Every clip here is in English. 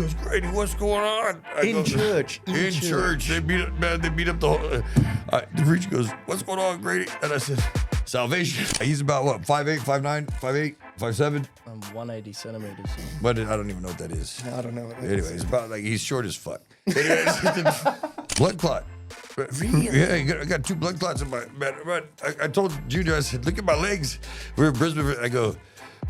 goes, Grady, what's going on? In church. They beat up, man. They beat up the whole. The preacher goes, what's going on, Grady? And I said, salvation. He's about what, 5'8", 5'9", 5'8", 5'7"? I'm 180 centimeters. But I don't even know what that is. I don't know what that Anyway, is. he's about like, he's short as fuck. Anyways, blood clot. Really? Yeah, I got 2 blood clots in my, man. I told Junior, I said, look at my legs. We're in Brisbane. I go,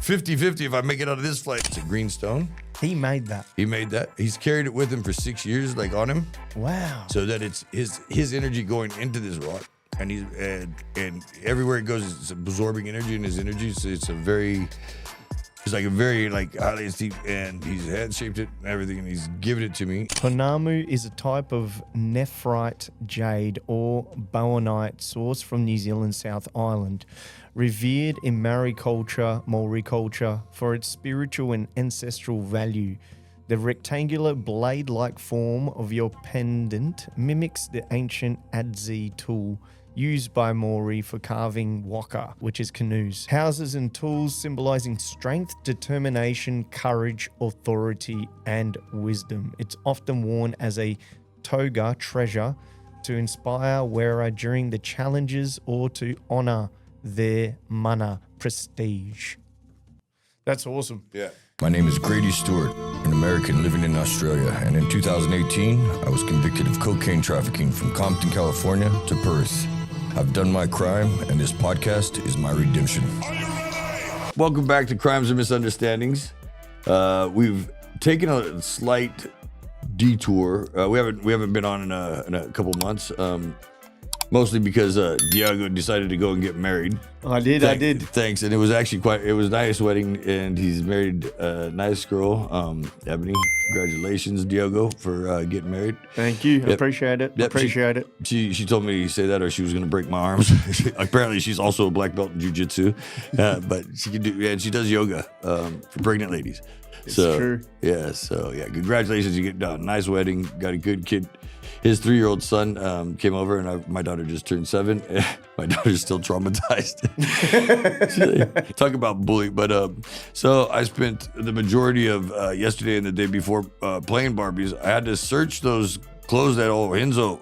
50-50 if I make it out of this flight. It's a green stone. He made that. He made that. He's carried it with him for 6 years, like on him. Wow. So that it's his energy going into this rock. And he's and everywhere it goes, it's absorbing energy in his energy. So it's like a very like highly esteemed, and he's hand shaped it and everything, and he's given it to me. Pounamu is a type of nephrite jade or bowenite sourced from New Zealand's South Island, revered in Māori culture for its spiritual and ancestral value. The rectangular blade-like form of your pendant mimics the ancient adze tool used by Māori for carving waka, which is canoes. Houses and tools symbolizing strength, determination, courage, authority, and wisdom. It's often worn as a toga, treasure, to inspire wearer during the challenges or to honor their mana, prestige. That's awesome. Yeah. My name is Grady Stewart, an American living in Australia, and in 2018, I was convicted of cocaine trafficking from Compton, California to Perth. I've done my crime, and this podcast is my redemption. Welcome back to Crimes and Misunderstandings. We've taken a slight detour. We haven't been on in a couple months. Mostly because Diogo decided to go and get married. I did. Thanks, and it was actually it was a nice wedding, and he's married a nice girl, Ebony. Congratulations, Diogo, for getting married. Thank you. Yep. Appreciate it. Yep, Appreciate it. She told me to say that, or she was going to break my arms. Apparently, she's also a black belt in jiu-jitsu, but she can do, and she does yoga for pregnant ladies. It's true. Yeah. So yeah, congratulations. You get a nice wedding. Got a good kid. His 3-year-old son came over, and my daughter just turned 7. My daughter's still traumatized. Talk about bully. But so I spent the majority of yesterday and the day before playing Barbies. I had to search those clothes that old Enzo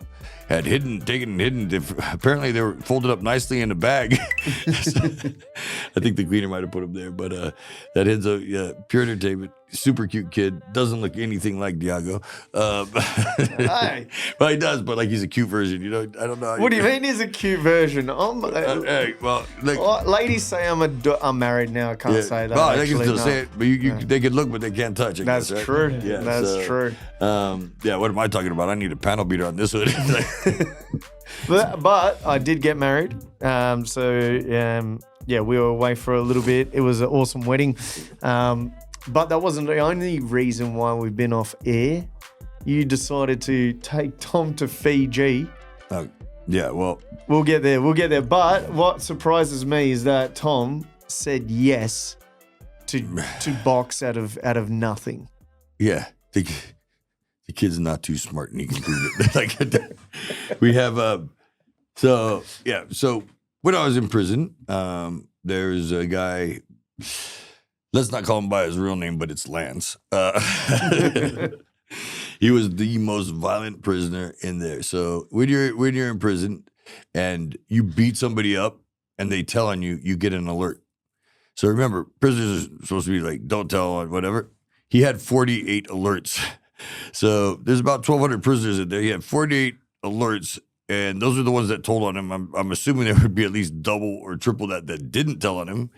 had taken and hidden. Apparently, they were folded up nicely in a bag. I think the cleaner might have put them there. But that Enzo, pure entertainment, super cute kid. Doesn't look anything like Diogo. Hey. Well, he does, but like he's a cute version. You know, I don't know. What do you mean he's a cute version? Hey, well, like, ladies say I'm married now. I can't say that. Well, they can actually, still no. say it, but they can look, but they can't touch it. That's right? true. Yeah, That's true. Yeah, what am I talking about? I need a panel beater on this hood. But I did get married. Yeah, we were away for a little bit. It was an awesome wedding. But that wasn't the only reason why we've been off air. You decided to take Tom to Fiji. Yeah, well, We'll get there. But what surprises me is that Tom said yes to box out of nothing. yeah, the kid's not too smart, and he can prove it. Like, we have so when I was in prison, there's a guy. Let's not call him by his real name, but it's Lance. He was the most violent prisoner in there. So when you're in prison and you beat somebody up and they tell on you, you get an alert. So remember, prisoners are supposed to be like, don't tell on whatever. He had 48 alerts. So there's about 1,200 prisoners in there. He had 48 alerts, and those are the ones that told on him. I'm assuming there would be at least double or triple that didn't tell on him.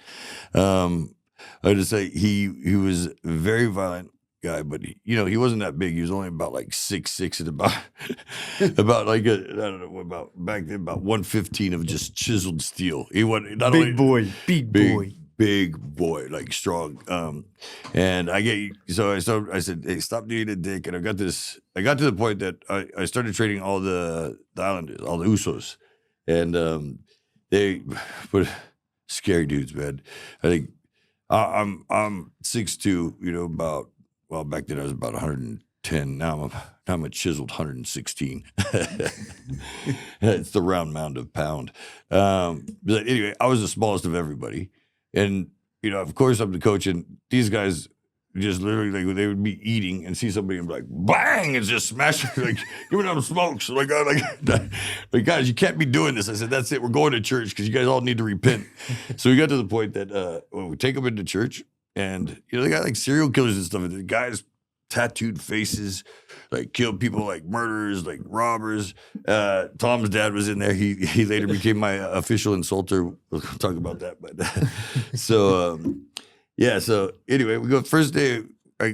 I would just say he was a very violent guy, but he wasn't that big. He was only about like 6'6" and about like I don't know, about back then about 115 of just chiseled steel. He wasn't not Big only boy. big boy, like strong. And I said, hey, stop being a dick. And I got to the point that I started training all the Islanders, all the usos, and they were scary dudes, man. I think I'm 6'2", back then I was about 110. Now I'm a chiseled 116. It's the round mound of pound. But anyway, I was the smallest of everybody. And, of course I'm the coach, and these guys, just literally like they would be eating and see somebody and be like, bang, and just smash it, like, give me them smokes. So like, like, guys, you can't be doing this. I said, that's it. We're going to church because you guys all need to repent. So we got to the point that when we take them into church and, they got like serial killers and stuff. And the guys, tattooed faces, like killed people like murderers, like robbers. Tom's dad was in there. He later became my official insulter. We'll talk about that. But so anyway, we go first day. I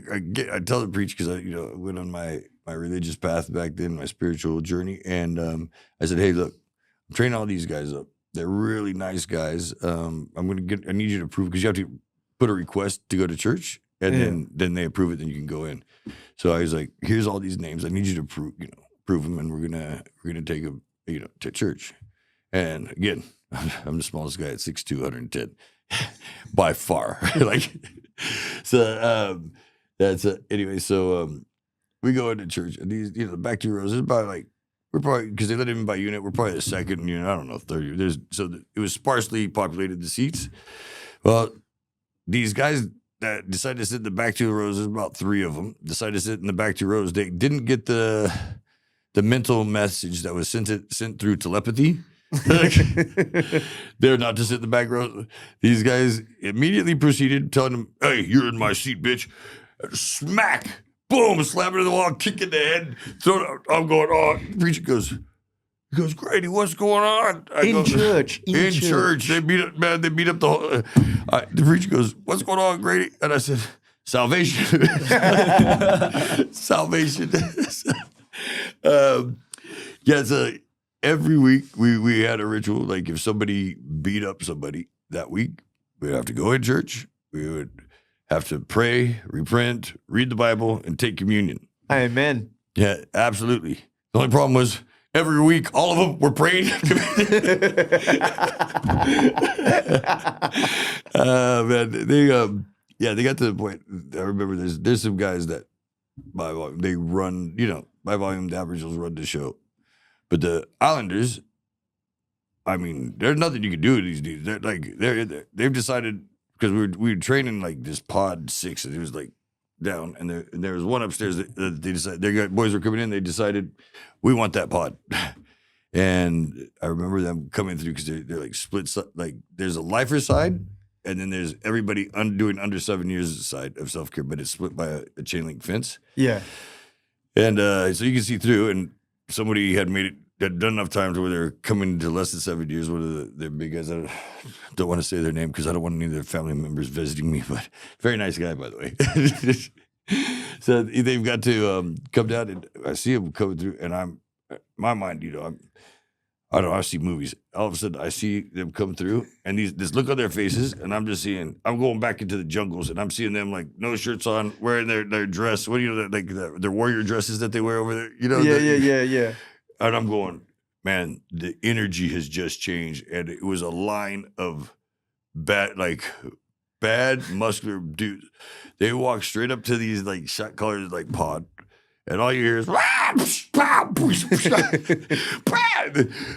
tell the preach because I went on my religious path back then, my spiritual journey, and I said, hey, look, I'm training all these guys up. They're really nice guys. I need you to prove because you have to put a request to go to church. And then they approve it, then you can go in. So I was like, here's all these names. I need you to prove them, and we're gonna take them, to church. And again, I'm the smallest guy at 6'2", 110, by far. Like, so that's anyway. So we go into church, and these, the back two rows is about like we're probably because they let him in by unit. We're probably the second unit. I don't know, 30. It was sparsely populated, the seats. Well, these guys that decided to sit in the back two rows, there's about 3 of them, decided to sit in the back 2 rows. They didn't get the mental message that was sent through telepathy. They're not to sit in the back row. These guys immediately proceeded telling them, hey, you're in my seat, bitch. Smack, boom, slam it to the wall, kick in the head, throw it out. I'm going, oh, the preacher goes, Grady, what's going on? In church. They beat up, man. They beat up the whole. The preacher goes, what's going on, Grady? And I said, salvation. Salvation. So every week we had a ritual. Like if somebody beat up somebody that week, we'd have to go in church. We would have to pray, repent, read the Bible, and take communion. Amen. Yeah, absolutely. The only problem was, every week, all of them were praying. Man, they got to the point. I remember there's some guys that by volume they run, by volume the Aboriginals run the show, but the Islanders, I mean, there's nothing you can do with these dudes. They're like they've decided because we were training like this pod 6 and it was like down, and there was one upstairs that they decided their boys were coming in. They decided we want that pod, and I remember them coming through because they're like split. Like there's a lifer side, and then there's everybody doing under 7 years side of self care, but it's split by a chain link fence. Yeah, and so you can see through. And somebody had done enough times where they're coming to less than 7 years. One of the big guys. I don't want to say their name because I don't want any of their family members visiting me, but very nice guy, by the way. So they've got to come down, and I see them coming through, and my mind, I don't know, I see movies. All of a sudden, I see them come through, and this look on their faces, and I'm just seeing, I'm going back into the jungles, and I'm seeing them like no shirts on, wearing their dress. What do you know, like their warrior dresses that they wear over there? Yeah. And I'm going, man, the energy has just changed. And it was a line of bad muscular dudes. They walk straight up to these like shot callers like pod. And all you hear is, and I'm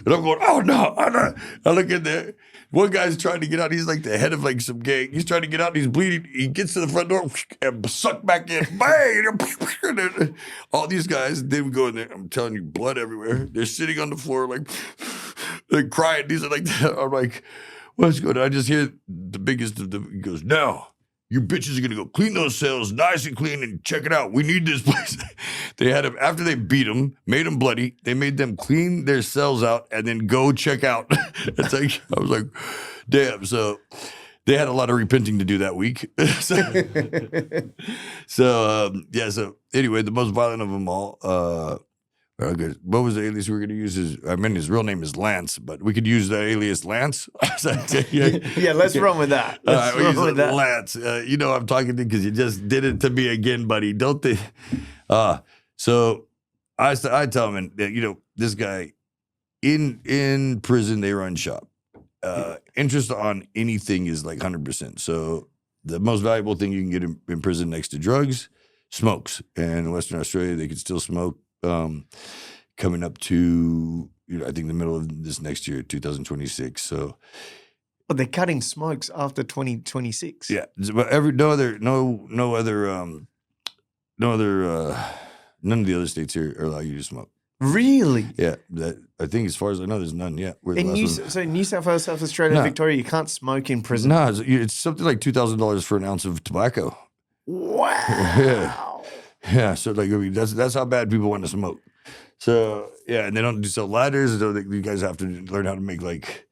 going, oh no. I look in there. One guy's trying to get out. He's like the head of like some gang. He's trying to get out. He's bleeding. He gets to the front door and sucked back in. Bang! All these guys, they would go in there. I'm telling you, blood everywhere. They're sitting on the floor like they're crying. These are like, I'm like, what's going on? I just hear the biggest of them. He goes, now, you bitches are going to go clean those cells nice and clean and check it out. We need this place. They had him, after they beat him, made him bloody, they made them clean their cells out and then go check out. It's like, I was like, damn. So they had a lot of repenting to do that week. So anyway, the most violent of them all, what was the alias we were going to use? His real name is Lance, but we could use the alias Lance. Yeah, let's run with that. Let's run with that. Lance. I'm talking to you because you just did it to me again, buddy. Don't they? So I tell him, and this guy in prison, they run shop. Interest on anything is like 100%. So the most valuable thing you can get in prison next to drugs, smokes. And in Western Australia, they could still smoke. Coming up to I think the middle of this next year, 2026. So But they're cutting smokes after 2026. Yeah, but none of the other states here allow you to smoke. Really? Yeah, I think as far as I know, there's none yet. We're the last one. So New South Wales, South Australia, and No. Victoria, you can't smoke in prison. No, it's something like $2,000 for an ounce of tobacco. Wow. Yeah, so like I mean, that's how bad people want to smoke. So yeah, and they don't sell ladders. So you guys have to learn how to make like,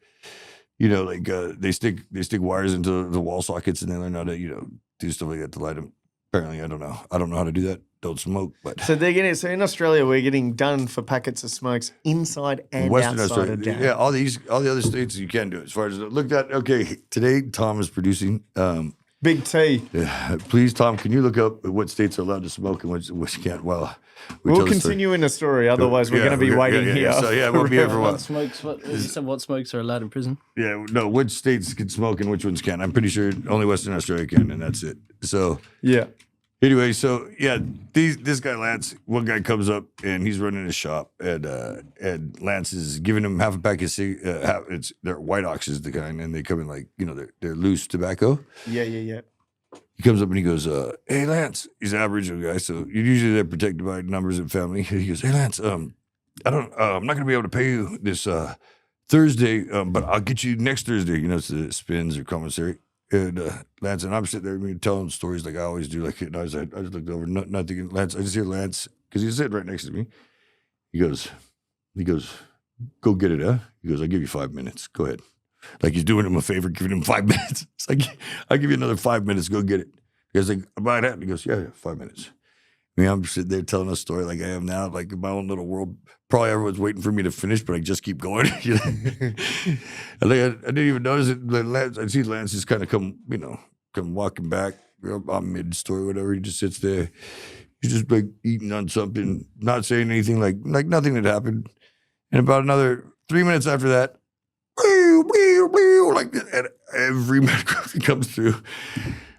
they stick wires into the wall sockets, and they learn how to do stuff like that to light them. Apparently, I don't know how to do that. Don't smoke, but So so in Australia, we're getting done for packets of smokes inside and Western outside Australia, of town. yeah, all the other states you can do it. As far as looked at, okay, today Tom is producing. Big T. Please, Tom, can you look up what states are allowed to smoke and which can't? Well, We'll continue in the story. Otherwise, we're going to be waiting here. So yeah, we'll be here for a while. What smokes are allowed in prison? Yeah, no, which states can smoke and which ones can't. I'm pretty sure only Western Australia can, and that's it. So Yeah. anyway, so yeah, this guy Lance, one guy comes up and he's running his shop, and Lance is giving him half a pack of they're white oxes, the kind, and they come in like they're loose tobacco. Yeah. He comes up and he goes, "Hey Lance," he's an Aboriginal guy, so usually they're protected by numbers and family. He goes, "Hey Lance, I'm not gonna be able to pay you this Thursday, but I'll get you next Thursday." It's the spins or commissary. And Lance, and I'm sitting there telling stories like I always do. Like, I just looked over, not thinking Lance. I just hear Lance because he's sitting right next to me. He goes, "Go get it, huh?" He goes, "I'll give you 5 minutes. Go ahead." Like he's doing him a favor, giving him 5 minutes. It's like, "I'll give you another 5 minutes. Go get it." He goes, like, "About that?" He goes, "Yeah, 5 minutes." I mean, I'm sitting there telling a story like I am now, like in my own little world. Probably everyone's waiting for me to finish, but I just keep going. And like, I didn't even notice it. Lance, I see Lance just kind of come walking back. I'm mid-story, whatever. He just sits there. He's just like eating on something, not saying anything, like nothing had happened. And about another 3 minutes after that, like and every medical comes through.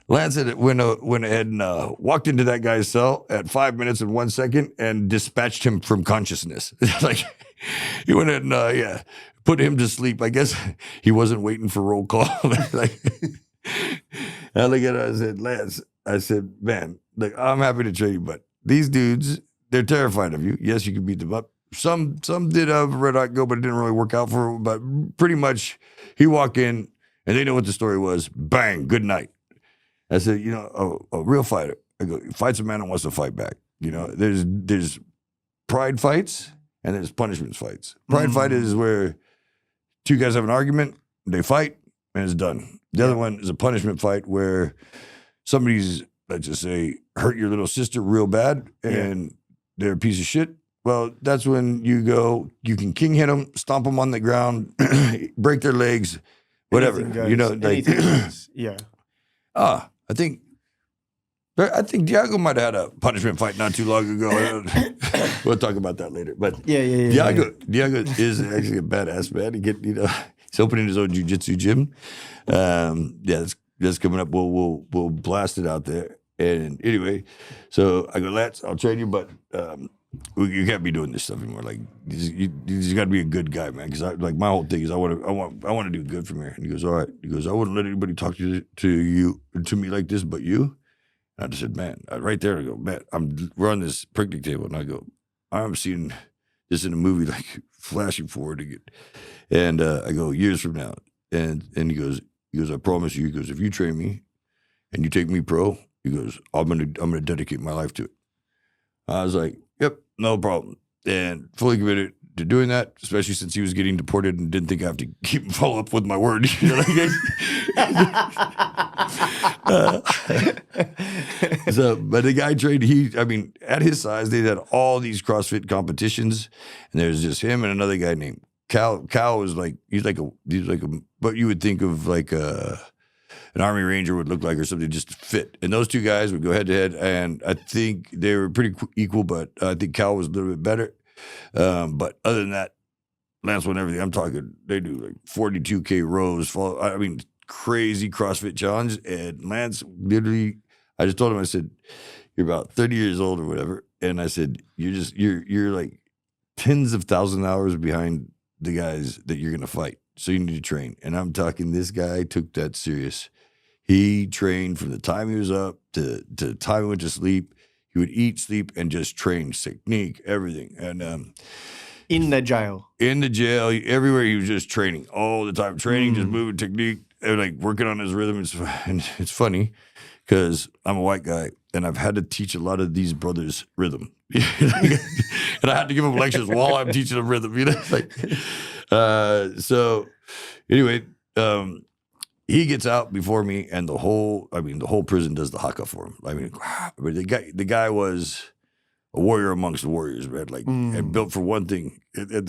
Lance went ahead and walked into that guy's cell at 5 minutes and 1 second and dispatched him from consciousness. Like he went ahead and put him to sleep. I guess he wasn't waiting for roll call. Like, I look at him, I said, "Lance," I said, "Man, like I'm happy to train you, but these dudes, they're terrified of you. Yes, you can beat them up. Some did have a red hot go, but it didn't really work out for him. But pretty much, he walked in and they know what the story was. Bang, good night." I said, a real fighter, I go, fights a man and wants to fight back. There's pride fights and there's punishment fights. Pride fight is where two guys have an argument, they fight, and it's done. The other one is a punishment fight where somebody's, let's just say, hurt your little sister real bad and they're a piece of shit. Well, that's when you can king hit them, stomp them on the ground, break their legs, whatever. Yeah. I think Diogo might have had a punishment fight not too long ago. We'll talk about that later. But Diogo is actually a badass man. He's opening his own jiu-jitsu gym. That's coming up. We'll blast it out there. And anyway, so I go, "Lance, I'll train you, but you can't be doing this stuff anymore. Like you got to be a good guy, man. Because my whole thing is I want to do good from here." And he goes, "All right." He goes, "I wouldn't let anybody talk to me like this, but you." And I just said, "Man," right there. I go, "Man, we're on this picnic table," and I go, "I'm seeing this in a movie, like flashing forward again." And I go, "Years from now," and he goes, "I promise you," he goes, "if you train me and you take me pro," he goes, I'm gonna dedicate my life to it." I was like, "Yep, no problem," and fully committed to doing that, especially since he was getting deported and didn't think I have to keep follow up with my word. But the guy trained. At his size, they had all these CrossFit competitions, and there's just him and another guy named Cal. Cal was like he's like a what you would think of like an Army Ranger would look like or something, just fit. And those two guys would go head to head, and I think they were pretty equal, but I think Cal was a little bit better. But other than that, Lance won everything. I'm talking, they do like 42K rows, crazy CrossFit challenge. And Lance literally, I just told him, I said, "You're about 30 years old or whatever." And I said, you're like tens of thousands of hours behind the guys that you're going to fight. So you need to train. And I'm talking, this guy took that serious. He trained from the time he was up to the time he went to sleep. He would eat, sleep, and just train technique, everything. And In the jail. in the jail, everywhere he was just training all the time. Training, just moving technique, and like working on his rhythm. And it's funny because I'm a white guy and I've had to teach a lot of these brothers rhythm. And I had to give them lectures while I'm teaching them rhythm. So anyway, he gets out before me, and the whole prison does the haka for him. I mean, but the guy was a warrior amongst the warriors, man. Like, and built for one thing. And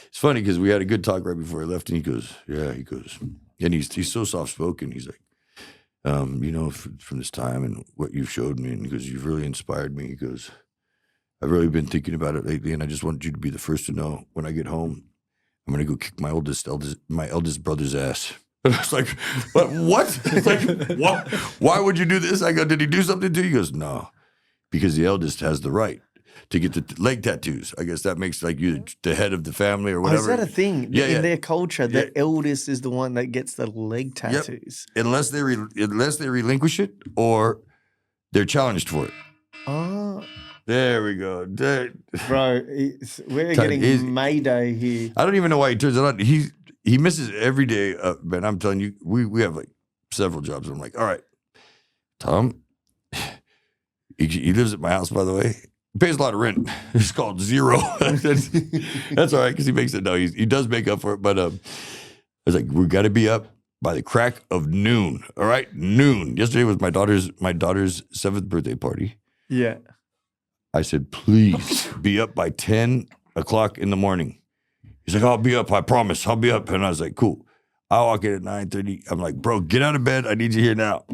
it's funny because we had a good talk right before I left, and he goes, and he's so soft spoken. He's like, from this time and what you've showed me, and he goes, you've really inspired me. He goes, I've really been thinking about it lately, and I just want you to be the first to know when I get home, I'm gonna go kick my eldest brother's ass. And I was like, what? It's like, what? Why would you do this? I go, did he do something to you? He goes, no, because the eldest has the right to get the leg tattoos. I guess that makes like you the head of the family or whatever. Oh, is that a thing? Yeah, in their culture, the eldest is the one that gets the leg Yep. tattoos. Unless they relinquish it or they're challenged for it. Oh, There we go. bro, we're getting Mayday here. I don't even know why he turns it on. He misses every day. Man, I'm telling you, we have like several jobs. I'm like, all right, Tom. He lives at my house, by the way. He pays a lot of rent. It's called zero. That's all right because he makes it. No, he does make up for it. But I was like, we got to be up by the crack of noon. All right, noon. Yesterday was my daughter's 7th birthday party. Yeah. I said, please be up by 10 o'clock in the morning. He's like, I'll be up. I promise. I'll be up. And I was like, cool. I'll walk in at 9:30. I'm like, bro, get out of bed. I need you here now.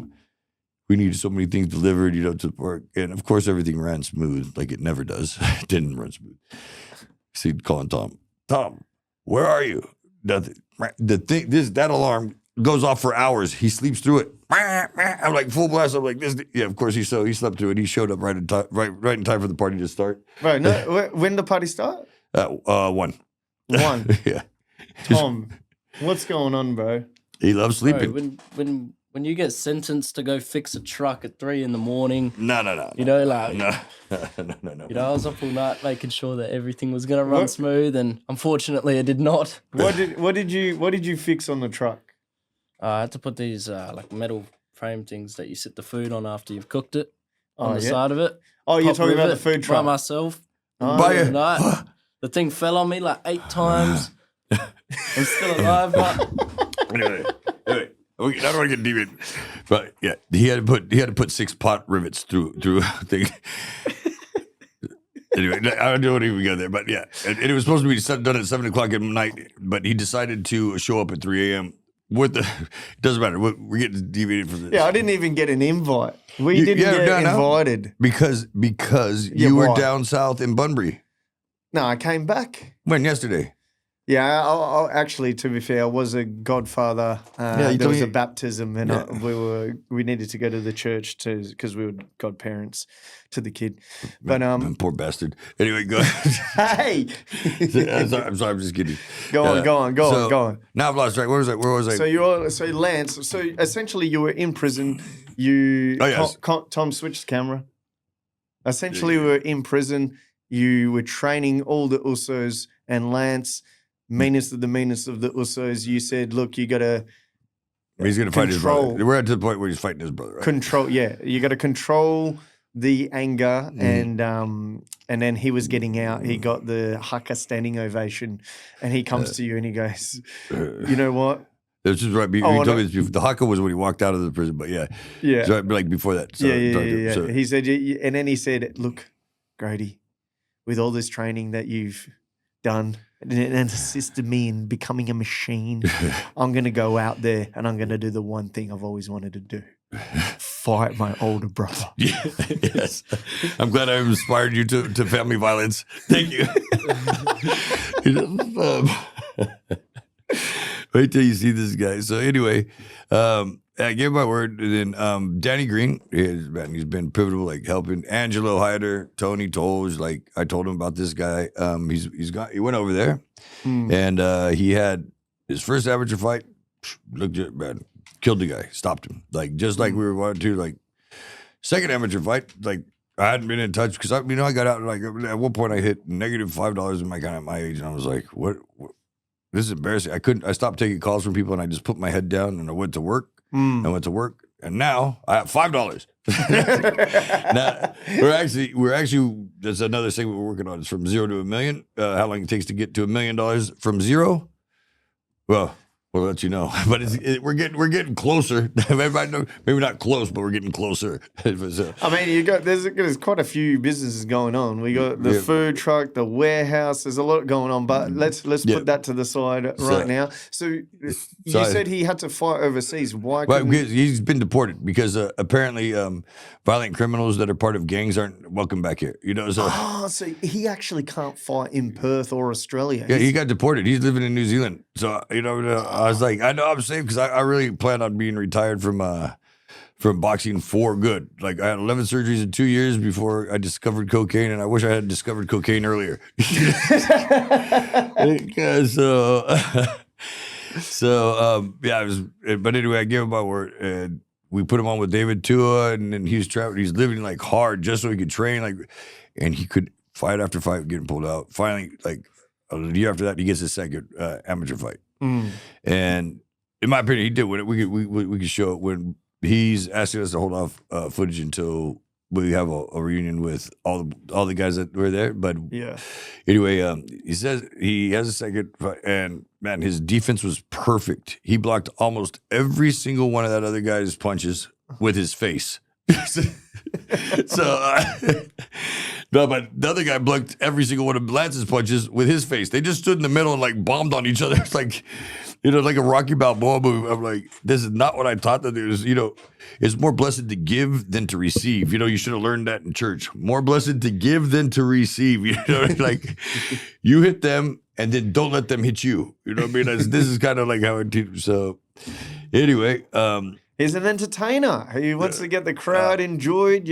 We needed so many things delivered, to the park. And of course, everything ran smooth like it never does. It didn't run smooth. So he'd call Tom. Tom, where are you? Nothing. That alarm goes off for hours. He sleeps through it. I'm like full blast. I'm like this. Yeah, of course he slept through it. He showed up right in time for the party to start. Right. No, when the party start? 1. 1. Yeah. Tom, what's going on, bro? He loves sleeping. Bro, when you get sentenced to go fix a truck at 3 a.m. No. No. I was up all night making sure that everything was gonna run smooth, and unfortunately, it did not. What did you fix on the truck? I had to put these like metal frame things that you sit the food on after you've cooked it on the side of it. Oh, you're Pop talking about the rivet food truck? by myself. By Night. The thing fell on me like 8 times. I'm still alive, but Anyway, I don't want to get deep in, but yeah, he had to put 6 pot rivets through a thing. Anyway, I don't even go there, but yeah, and it was supposed to be done at 7 o'clock at night, but he decided to show up at 3 a.m. It doesn't matter. We're getting deviated from this. Yeah, I didn't even get an invite. We didn't get invited. Because you were down south in Bunbury. No, I came back. When? Yesterday? Yeah, I actually, to be fair, I was a godfather. There was a baptism, and we needed to go to the church because we were godparents to the kid. But poor bastard. Anyway, go ahead. Hey, I'm sorry. I'm just kidding. Go on. Now I've lost track. Where was I? So Lance. So essentially, you were in prison. Tom, switch the camera. Essentially, we were in prison. You were training all the usos, and Lance, meanest of the usos, you said, look, you got to he's going to fight his brother. We're at the point where he's fighting his brother, right? You got to control the anger, and then he was getting out. He got the haka standing ovation, and he comes to you and he goes, you know what? This is right. You told me this before. The haka was when he walked out of the prison, but yeah. It's right, like before that. So, yeah. He said, and then he said, look, Grady, with all this training that you've done and assisted me in becoming a machine, I'm going to go out there and I'm going to do the one thing I've always wanted to do. Fight my older brother. Yes. I'm glad I inspired you to family violence. Thank you. Wait till you see this guy. So anyway, I gave my word. And then Danny Green, he's been pivotal, like helping Angelo Hyder, Tony Tolles. Like I told him about this guy. He went over there, and he had his first amateur fight, looked at man, killed the guy, stopped him. Like just like we were wanting to. Like second amateur fight, like I hadn't been in touch because I got out like at one point I hit -$5 in my account at my age, and I was like, what? This is embarrassing. I stopped taking calls from people, and I just put my head down and I went to work. And now I have $5. Now we're actually that's another segment we're working on. It's from 0 to $1 million. How long it takes to get to $1 million from 0? Well, we'll let you know. But we're getting closer. Maybe not close, but we're getting closer. So, I mean, there's quite a few businesses going on. We got the food truck, the warehouse. There's a lot going on. But let's put that to the side right now. So you said he had to fight overseas. Why? Well, he's been deported because apparently violent criminals that are part of gangs aren't welcome back here. So he actually can't fight in Perth or Australia. Yeah, he got deported. He's living in New Zealand. So I was like, I know I'm safe because I really plan on being retired from boxing for good. Like I had 11 surgeries in 2 years before I discovered cocaine, and I wish I had discovered cocaine earlier. But anyway, I gave him my word, and we put him on with David Tua, and then he's traveling. He's living like hard just so he could train, and he could fight after fight, getting pulled out. Finally, like a year after that, he gets his second amateur fight. And in my opinion, he did win it. We could show it when he's asking us to hold off footage until we have a reunion with all the guys that were there. But anyway, he says he has a second fight, and man, his defense was perfect. He blocked almost every single one of that other guy's punches with his face. No, but the other guy blocked every single one of Lance's punches with his face. They just stood in the middle and like bombed on each other. It's like, like a Rocky Balboa movie. I'm like, this is not what I thought that it was. It's more blessed to give than to receive. You should have learned that in church. More blessed to give than to receive. Like you hit them and then don't let them hit you. You know what I mean? This is kind of like how it teaches. So anyway, he's an entertainer. He wants to get the crowd enjoyed,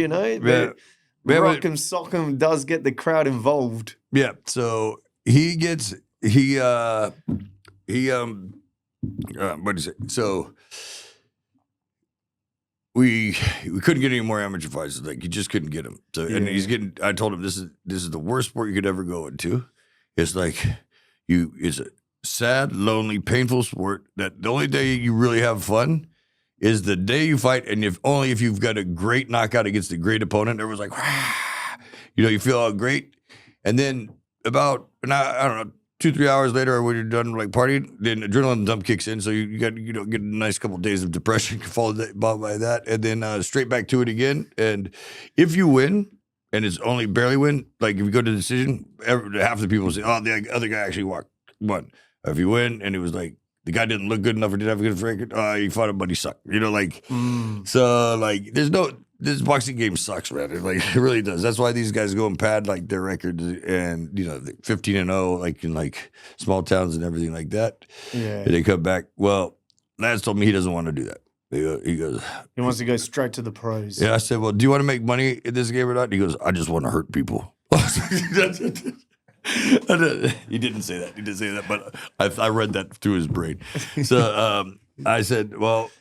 Rock and Sock'em does get the crowd involved. Yeah. So he gets, what do you say? So we couldn't get any more amateur fights. Like you just couldn't get him. So and I told him this is the worst sport you could ever go into. It's like it's a sad, lonely, painful sport that the only day you really have fun is the day you fight, and if you've got a great knockout against a great opponent, everyone's like, you feel all great. And then about, I don't know, 2-3 hours later, when you're done like partying, then adrenaline dump kicks in. So you got get a nice couple of days of depression followed by that, and then straight back to it again. And if you win, and it's only barely win, like if you go to the decision, half the people say, "Oh, the other guy actually won." If you win, and it was like, the guy didn't look good enough or didn't have a good record, he fought him, but he sucked. So like, this boxing game sucks, man. It really does. That's why these guys go and pad like their records and 15-0, like in like small towns and everything like that. Yeah, and they come back. Well, Lance told me he doesn't want to do that. He goes, he wants to go straight to the pros. Yeah, I said, well, do you want to make money in this game or not? And he goes, I just want to hurt people. He didn't say that. He didn't say that, but I read that through his brain. So I said, well,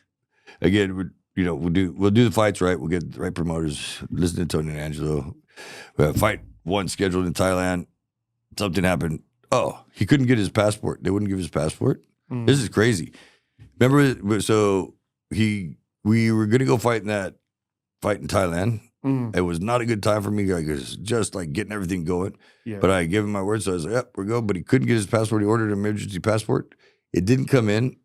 again, we'll do the fights right. We'll get the right promoters. Listen to Tony and Angelo. We have fight one scheduled in Thailand. Something happened. Oh, he couldn't get his passport. They wouldn't give his passport. This is crazy. Remember, so we were gonna go fight in Thailand. It was not a good time for me because it was just like getting everything going. Yeah. But I gave him my word, so I was like, yep, we're going. But he couldn't get his passport. He ordered an emergency passport. It didn't come in.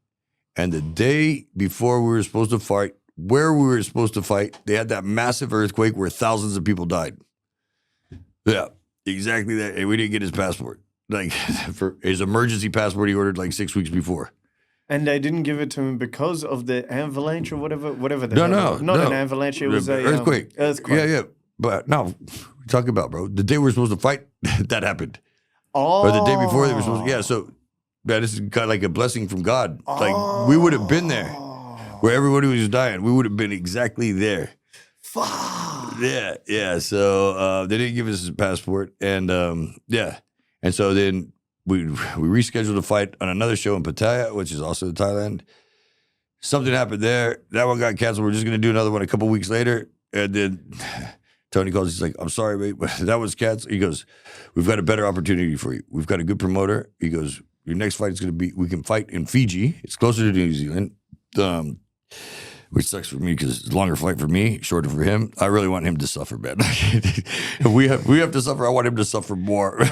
And the day before we were supposed to fight, where we were supposed to fight, they had that massive earthquake where thousands of people died. Yeah, exactly that. And we didn't get his passport. Like for his emergency passport, he ordered like 6 weeks before. And they didn't give it to him because of the avalanche or whatever. Not an avalanche. It was a earthquake. Earthquake. Yeah. But no, what are you talking about, bro? The day we were supposed to fight, that happened. Oh. Or the day before they were supposed to. Yeah, so this is kind of like a blessing from God. Like we would have been there where everybody was dying. We would have been exactly there. Fuck. Yeah. So they didn't give us his passport. And And so then we rescheduled a fight on another show in Pattaya, which is also in Thailand. Something happened there. That one got canceled. We're just going to do another one a couple weeks later. And then Tony calls. He's like, I'm sorry, mate, but that was canceled. He goes, we've got a better opportunity for you. We've got a good promoter. He goes, your next fight is going to be, we can fight in Fiji. It's closer to New Zealand, which sucks for me because it's a longer flight for me, shorter for him. I really want him to suffer, man. If we have to suffer, I want him to suffer more.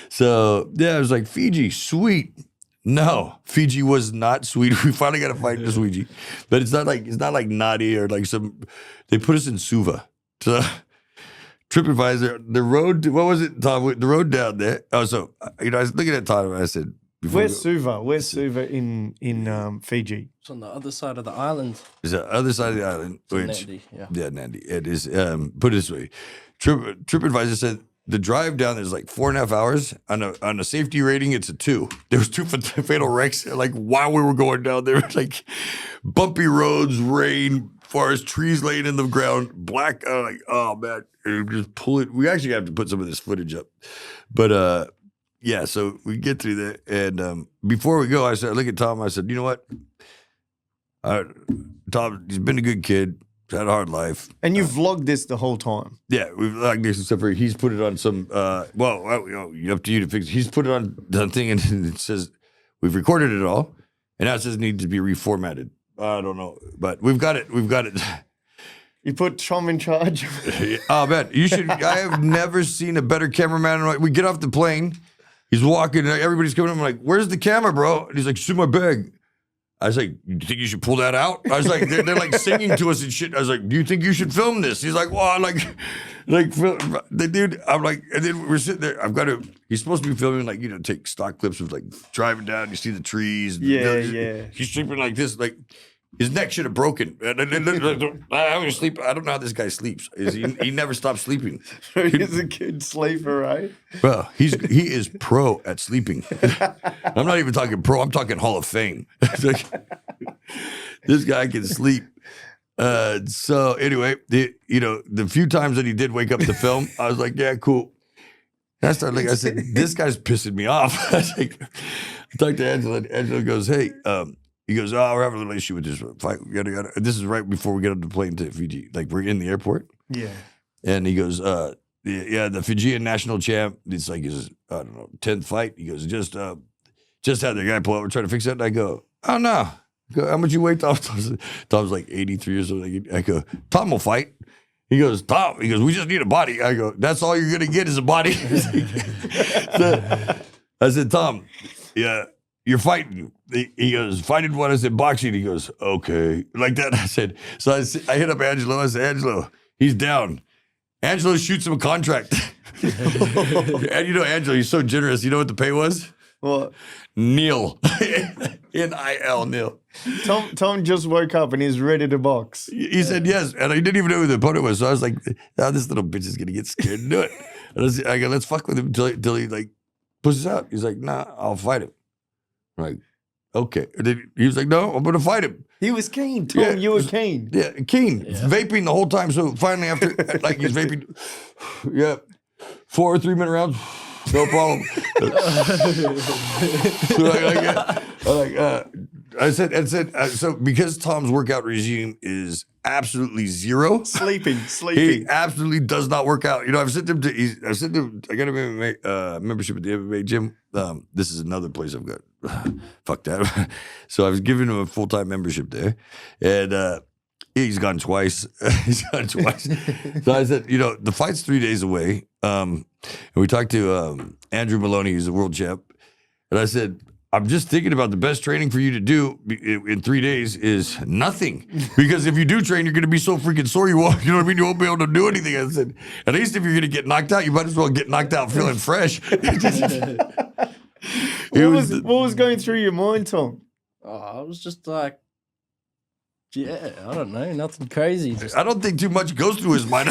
So, yeah, it was like, Fiji, sweet. No, Fiji was not sweet. We finally got a fight in Fiji, but it's not like naughty or like some. They put us in Suva. So TripAdvisor, the road. What was it, Tom? The road down there. Oh, so I was looking at Tom and I said, "Where's Suva? Where's Suva in Fiji?" It's on the other side of the island. It's the other side of the island. Nandi, yeah, Nandi. It is. Put it this way, TripAdvisor said. The drive down there is like 4.5 hours. On a safety rating, it's a 2. There was 2 fatal wrecks. Like while we were going down there, like bumpy roads, rain, forest, trees laying in the ground, black. Like oh man, and just pull it. We actually have to put some of this footage up, but yeah. So we get through there, and before we go, I look at Tom. I said, you know what, Tom, he's been a good kid. Had a hard life. And you vlogged this the whole time. Yeah, we've vlogged this except for he's put it on some, up to you to fix it. He's put it on the thing and it says, we've recorded it all. And now it says it needs to be reformatted. I don't know, but we've got it. You put Tom in charge. Oh, man, you should. I have never seen a better cameraman. We get off the plane. He's walking. Everybody's coming up. I'm like, where's the camera, bro? And he's like, it's in my bag. I was like, you think you should pull that out? I was like, they're like singing to us and shit. I was like, do you think you should film this? He's like, well, the dude, I'm like, and then we're sitting there. He's supposed to be filming, like, take stock clips of like driving down, you see the trees. Yeah. He's sleeping like this, like his neck should have broken. I don't know how this guy sleeps. He never stops sleeping. He's a good sleeper, right? Well, he is pro at sleeping. I'm not even talking pro. I'm talking Hall of Fame. This guy can sleep. So anyway, the few times that he did wake up to film, I was like, yeah, cool. And I said, this guy's pissing me off. I talked to Angela. And Angela goes, hey, he goes, oh, we're having a little issue with this fight. Yada, yada. This is right before we get on the plane to Fiji. Like, we're in the airport. Yeah. And he goes, the Fijian national champ, it's like his, 10th fight. He goes, just had the guy pull out. We're trying to fix it. And I go, oh, no. I go, how much you weigh, Tom? Tom's like 83 or something. I go, Tom will fight. He goes, Tom. He goes, we just need a body. I go, that's all you're going to get is a body. So I said, Tom, yeah. You're fighting. He goes, fighting what? I said, boxing. He goes, okay. Like that. I said, so I hit up Angelo. I said, Angelo, he's down. Angelo shoots him a contract. And Angelo, he's so generous. You know what the pay was? What? Neil. N-I-L, Neil. Tom just woke up and he's ready to box. He said yes. And I didn't even know who the opponent was. So I was like, this little bitch is going to get scared and do it. And I go, let's fuck with him until he like pushes out. He's like, nah, I'll fight him. Like, okay. And then he was like, no, I'm going to fight him. He was keen. Tom, you were keen. Yeah, keen. Yeah. Vaping the whole time. So finally after, like he's vaping, 4 or 3 minute rounds, no problem. I said, so because Tom's workout regime is absolutely zero. Sleeping. He absolutely does not work out. I've sent him I got a membership at the MMA gym. This is another place I've got. Fuck that. So I was giving him a full-time membership there. And he's gone twice. So I said, the fight's 3 days away. And we talked to Andrew Maloney, who's a world champ. And I said, I'm just thinking about the best training for you to do in 3 days is nothing. Because if you do train, you're going to be so freaking sore you won't be able to do anything. I said, at least if you're going to get knocked out, you might as well get knocked out feeling fresh. What was going through your mind, Tom? Oh, I was just like, yeah, I don't know, nothing crazy. I don't think too much goes through his mind.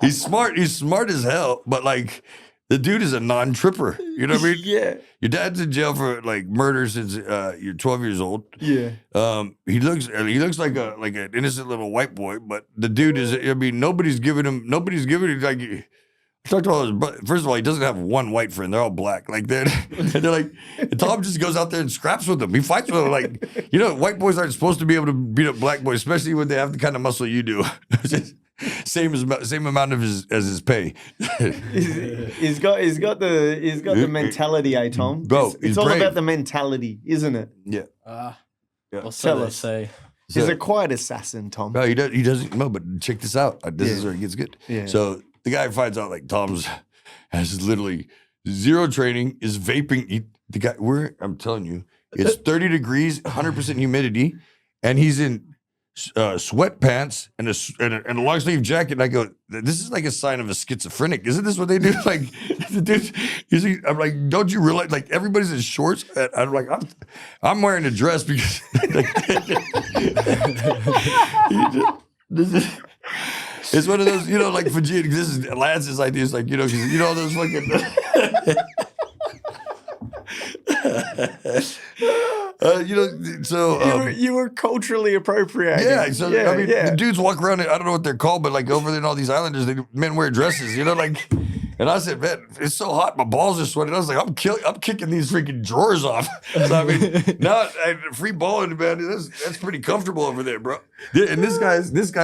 He's smart. He's smart as hell, but like, the dude is a non-tripper. You know what I mean? Yeah. Your dad's in jail for like murder since you're 12 years old. Yeah. He looks like an innocent little white boy, but the dude is. I mean, nobody's giving him like. talked to all his first of all, he doesn't have one white friend. They're all black. Like they're like, and Tom just goes out there and scraps with them. He fights with them. Like, white boys aren't supposed to be able to beat up black boys, especially when they have the kind of muscle you do. Same amount of as his pay. He's got the mentality, Tom? Bro, it's all about the mentality, isn't it? Yeah. Well, so they say. He's a quiet assassin, Tom. No, he doesn't know, but check this out. This is where it gets good. Yeah. So the guy finds out like Tom's has literally zero training, is vaping. I'm telling you, it's 30 degrees, 100% humidity, and he's in sweatpants and a long sleeve jacket. And I go, this is like a sign of a schizophrenic. Isn't this what they do? Like, the dude, I'm like, don't you realize? Like, everybody's in shorts. And I'm like, I'm wearing a dress because it's one of those, like Fijian. This is Lance's idea. It's like, because those fucking. You were culturally appropriating. Yeah, the dudes walk around. I don't know what they're called, but like over there in all these islanders, men wear dresses. Like, and I said, man, it's so hot, my balls are sweating. I was like, I'm kicking these freaking drawers off. So I mean, now free balling, man. That's pretty comfortable over there, bro. And this guy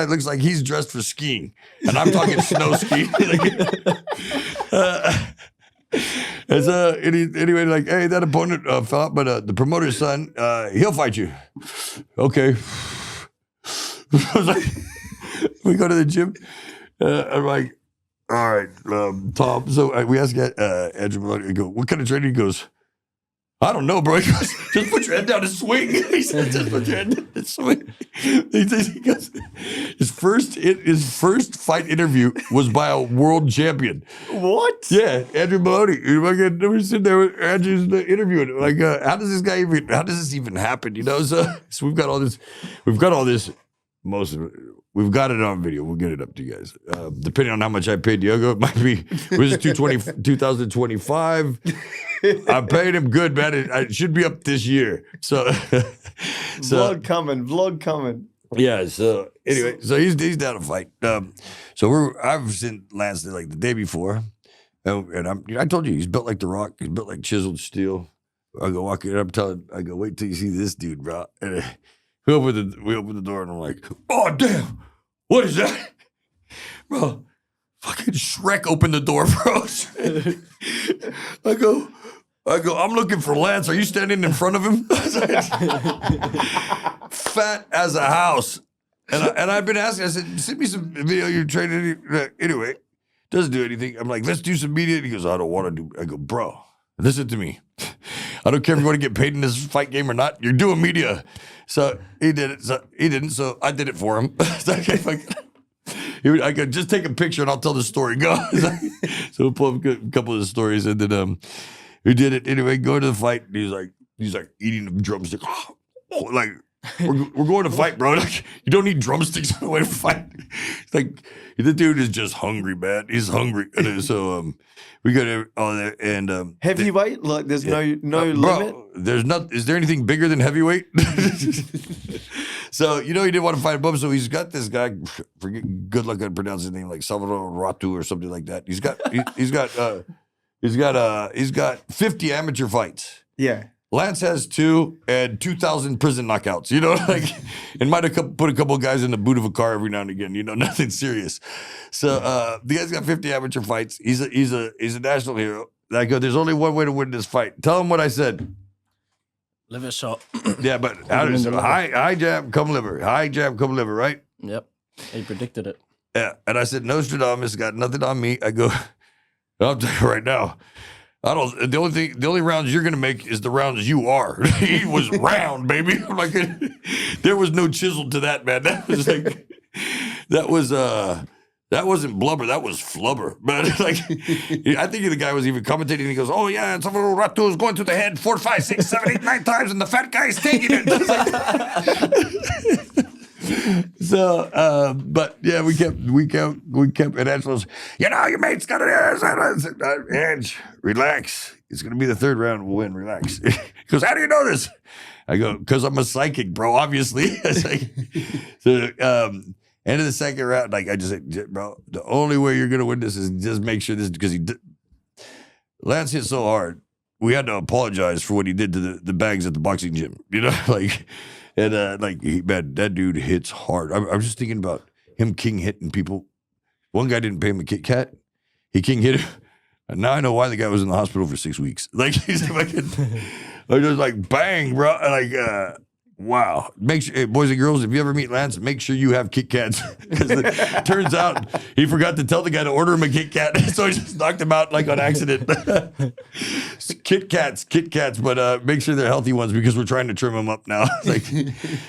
looks like he's dressed for skiing, and I'm talking snow skiing. And so anyway, like, hey, that opponent fell out, but the promoter's son, he'll fight you. Okay. I was like, we go to the gym. I'm like, all right, Tom. So we ask Andrew Maloney, I go, what kind of training? He goes, I don't know, bro. He goes, just put your head down and swing. He said, just put your head down and swing. He goes, his first fight interview was by a world champion. What? Yeah, Andrew Maloney. We're sitting there with Andrew's interviewing. Like, how does this even happen? So we've got all this. Most of it. We've got it on video. We'll get it up to you guys. Depending on how much I paid Diogo, it might be, was it 2025? I paid him good, man. It should be up this year. So vlog coming. Yeah. So anyway, so he's down to fight. I've seen Lance like the day before, and I told you he's built like The Rock. He's built like chiseled steel. I go walking. I go, wait till you see this dude, bro. And we open the door, and I'm like, oh damn, what is that, bro? Fucking Shrek opened the door, bro. I go, I'm looking for Lance. Are you standing in front of him? Fat as a house. And I've been asking, I said, send me some video you're training. Anyway, doesn't do anything. I'm like, let's do some media. And he goes, I don't want to do. I go, bro, listen to me. I don't care if you want to get paid in this fight game or not. You're doing media. So he did it. So he didn't. So I did it for him. I could just take a picture and I'll tell the story. Go. So we'll pull up a couple of the stories, and then we did it anyway. Go to the fight. And he's like eating the drumstick. Like we're going to fight, bro. Like, you don't need drumsticks on the way to fight. It's like the dude is just hungry, man. He's hungry. And so we got all there, and heavyweight. Like there's no limit. Bro, there's not. Is there anything bigger than heavyweight? So he didn't want to fight above. So he's got this guy. Forget. Good luck on pronouncing his name, like Salvador Ratu or something like that. He's got 50 amateur fights. Yeah. Lance has 2 and 2,000 prison knockouts. And might have put a couple of guys in the boot of a car every now and again. Nothing serious. So the guy's got 50 amateur fights. He's a national hero. I go, there's only one way to win this fight. Tell him what I said. Liver shot. Yeah, but high jab, come liver. High jab, come liver, right? Yep. He predicted it. Yeah, and I said, Nostradamus got nothing on me. I go, I'll tell you right now. The only rounds you're gonna make is the rounds you are. He was round, baby. I'm like, there was no chisel to that, man. That wasn't blubber. That was flubber. But I think the guy was even commentating. And he goes, "Oh yeah, and Salvador Ratu is going to the head 4, 5, 6, 7, 8, 9 times, and the fat guy is taking it." So, but yeah, we kept, and Angelo's, your mate's got it. Ange, relax. It's going to be the 3rd round. We'll win. Relax. He goes, how do you know this? I go, because I'm a psychic, bro, obviously. End of the second round, like I just said, bro, the only way you're gonna win this is just make sure this because Lance hit so hard. We had to apologize for what he did to the bags at the boxing gym. You know, like and man, that dude hits hard. I'm just thinking about him king hitting people. One guy didn't pay him a Kit Kat. He king hit him. And now I know why the guy was in the hospital for 6 weeks. Like he's fucking, just like bang, bro. Like wow. Make sure, hey, boys and girls, if you ever meet Lance, make sure you have Kit Kats. Because it turns out he forgot to tell the guy to order him a Kit Kat. So he just knocked him out like on accident. Kit Kats, but make sure they're healthy ones because we're trying to trim them up now. Like,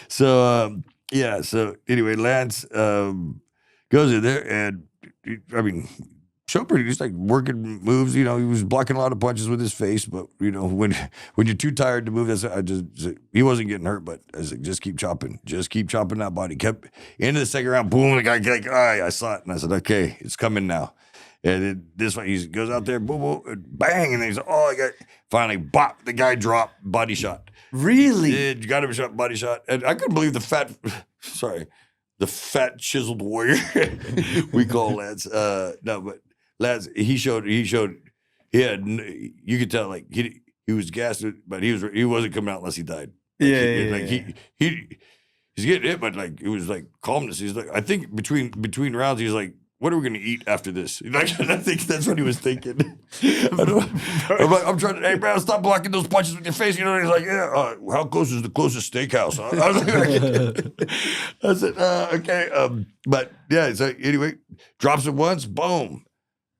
so, yeah. So anyway, Lance goes in there and, I mean, showed pretty just like working moves. You know, he was blocking a lot of punches with his face, but you know, when you're too tired to move, he wasn't getting hurt, but I was like, just keep chopping that body. Kept into the second round, boom, the guy like, I saw it, and I said, okay, it's coming now. And this one, he goes out there, boom, boom, and bang, and he's like, I got finally, bop, the guy dropped, body shot. Really? Yeah, got him a shot, body shot, and I couldn't believe the fat chiseled warrior we call Lance. No, but. Lads, he showed you could tell like he was gassed, but he wasn't coming out unless he died. Like, he's getting hit, but like it was like calmness. He's like, I think between rounds, he's like, what are we gonna eat after this? Like, I think that's what he was thinking. I'm trying to, hey bro, stop blocking those punches with your face. You know, and he's like, yeah, how close is the closest steakhouse? Huh? I was like, I said, okay, but yeah. So anyway, drops it once, boom.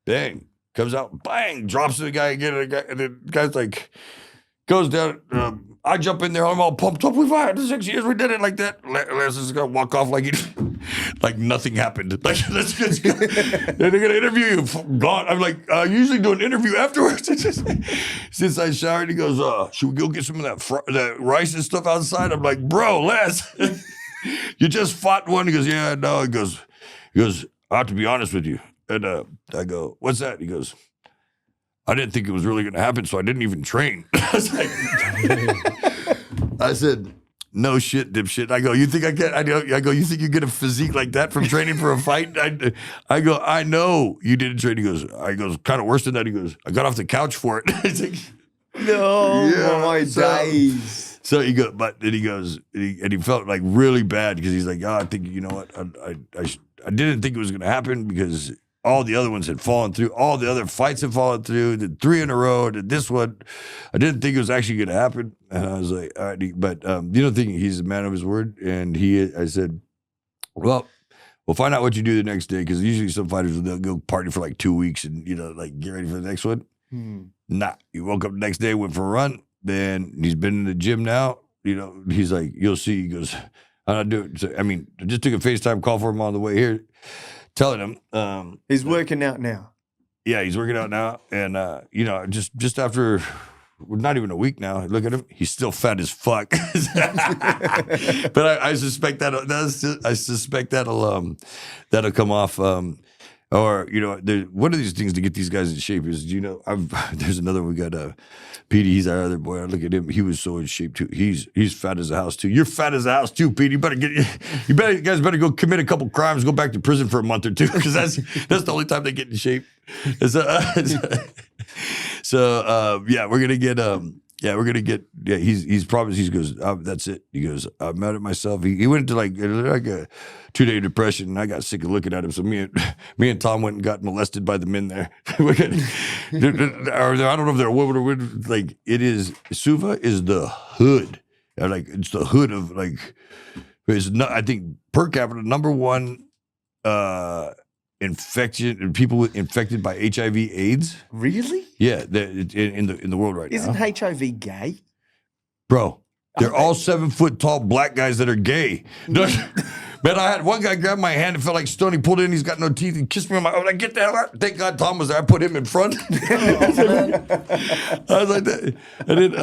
Bang, comes out, bang, drops the guy again, and the guy's like, goes down. I jump in there, I'm all pumped up. We fired 6 years, we did it like that. Lance is gonna walk off like nothing happened. Like, let's just go. They're gonna interview you. God, I'm like, usually do an interview afterwards. Since I showered, he goes, should we go get some of that rice and stuff outside? I'm like, bro, Les, you just fought one. He goes, yeah, no. He goes, I have to be honest with you. And I go, what's that? He goes, I didn't think it was really going to happen, so I didn't even train. I was like, I said, no shit, dipshit. I go, you think I get? I go, you think you get a physique like that from training for a fight? I go, I know you didn't train. He goes, kind of worse than that. He goes, I got off the couch for it. I was like, no, yeah, my days. So he goes, but then he goes, and he felt like really bad because he's like, I think, you know what, I didn't think it was going to happen because all the other ones had fallen through. All the other fights had fallen through. Did 3 in a row. Did this one. I didn't think it was actually going to happen. And I was like, all right. But you don't think he's a man of his word? And I said, well, we'll find out what you do the next day because usually some fighters, they'll go party for like 2 weeks and, you know, like get ready for the next one. Nah. He woke up the next day, went for a run. Then he's been in the gym now. You know, he's like, you'll see. He goes, I'm not doing it. So, I mean, I just took a FaceTime call for him on the way here. Telling him he's working out now. Yeah, he's working out now, and you know, just after not even a week now, look at him, he's still fat as fuck. But I suspect that'll come off. Or you know, one of these things to get these guys in shape is, you know, there's another one. We got Petey. He's our other boy. I look at him. He was so in shape too. He's fat as a house too. You're fat as a house too, Petey. You guys better go commit a couple crimes. Go back to prison for a month or two because that's the only time they get in shape. So we're gonna get. He's promised. He goes, that's it. He goes, I'm mad at myself. He went into like a 2-day depression, and I got sick of looking at him. So me and Tom went and got molested by the men there. I don't know if they're a woman or women. Like it is. Suva is the hood. Like it's the hood of like. It's not. I think per capita #1 infection, people infected by HIV/AIDS. Really? Yeah, in the world right now. Isn't HIV gay? Bro, they're all 7 foot tall black guys that are gay. Man, I had one guy grab my hand and felt like Stoney pulled in. He's got no teeth and kissed me on my. I was like, get the hell out! Thank God Tom was there. I put him in front. I was like that. And then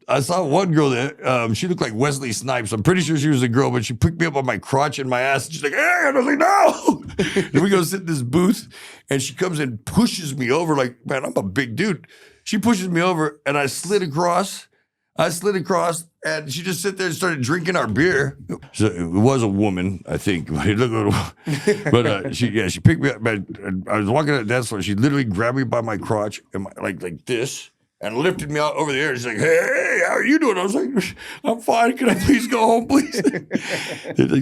I saw one girl there. She looked like Wesley Snipes. I'm pretty sure she was a girl, but she picked me up on my crotch and my ass. And she's like, hey, and I was like, no. And we go sit in this booth, and she comes and pushes me over. Like, man, I'm a big dude. She pushes me over, and I slid across. I slid across, and she just sit there and started drinking our beer. So it was a woman, I think. But she picked me up. I was walking at the dance floor. She literally grabbed me by my crotch and like this, and lifted me out over the air. She's like, "Hey, how are you doing?" I was like, "I'm fine. Can I please go home, please?"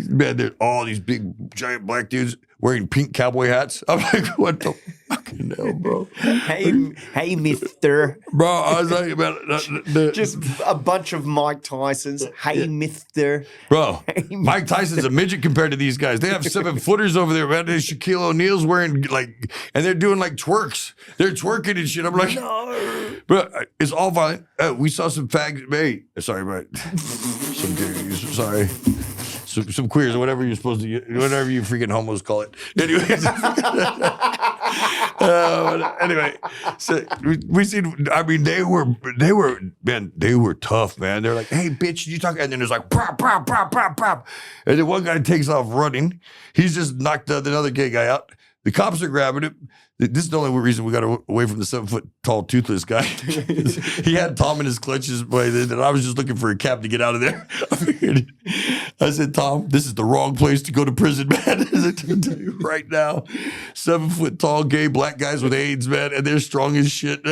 Man, there's all these big, giant black dudes wearing pink cowboy hats. I'm like, "What the fucking hell, bro?" Hey, mister. Bro, I was like, man, Just a bunch of Mike Tysons. Hey, mister. bro, Mike Tyson's a midget compared to these guys. They have 7-footers over there, man. There's Shaquille O'Neal's wearing and they're doing like twerks. They're twerking and shit. I'm like, no. Bro, it's all violent. We saw some fags. Hey, sorry, bro. Some dudes, sorry. Some queers or whatever you're supposed to, whatever you freaking homos call it. Anyways. Anyway, so we seen. I mean, they were tough, man. They're like, "Hey, bitch, you talk," and then there's like, "Pop, pop, pop, pop, pop," and then one guy takes off running. He's just knocked another gay guy out. The cops are grabbing him. This is the only reason we got away from the 7-foot-tall toothless guy. He had Tom in his clutches, and I was just looking for a cab to get out of there. I said, "Tom, this is the wrong place to go to prison, man." I can tell you right now, 7-foot-tall gay black guys with AIDS, man, and they're strong as shit.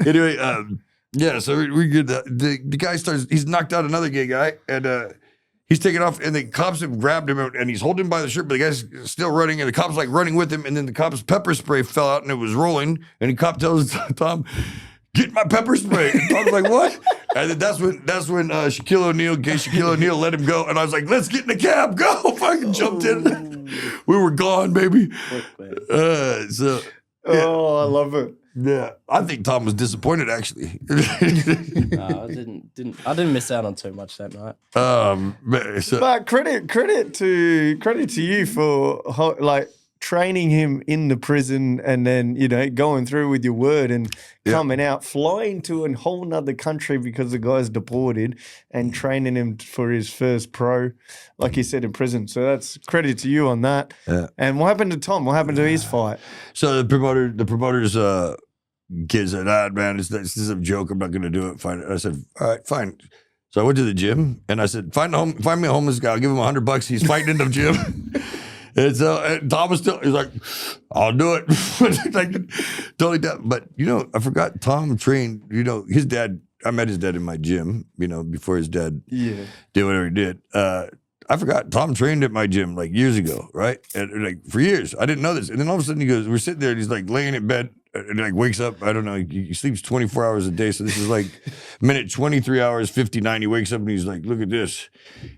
Anyway, yeah. So we get the guy starts. He's knocked out another gay guy, and he's taking off, and the cops have grabbed him, and he's holding him by the shirt, but the guy's still running, and the cop's like running with him, and then the cop's pepper spray fell out, and it was rolling, and the cop tells Tom, "Get my pepper spray." And Tom's like, "What?" And then that's when gay Shaquille O'Neal let him go, and I was like, "Let's get in the cab, go!" Fucking jumped in. We were gone, baby. Yeah. Oh, I love it. Yeah, I think Tom was disappointed actually. No, I didn't miss out on too much that night. But credit to you for like training him in the prison, and then going through with your word and coming out, flying to a whole nother country because the guy's deported, and training him for his first pro, like you said, in prison. So that's credit to you on that. Yeah. And what happened to Tom? What happened to his fight? So the promoters kid said, "Man, this is a joke. I'm not going to do it." Fine. I said, "All right, fine." So I went to the gym, and I said, "Find me a homeless guy. I'll give him $100. He's fighting in the gym." And so Tom was he's like, "I'll do it." Like, totally dumb. But I forgot Tom trained. His dad. I met his dad in my gym. Before his dad did whatever he did. I forgot Tom trained at my gym like years ago, right? And like for years, I didn't know this. And then all of a sudden he goes, we're sitting there, and he's like laying in bed, and like wakes up. I don't know. He sleeps 24 hours a day, so this is like minute 23 hours 59. He wakes up and he's like, "Look at this,"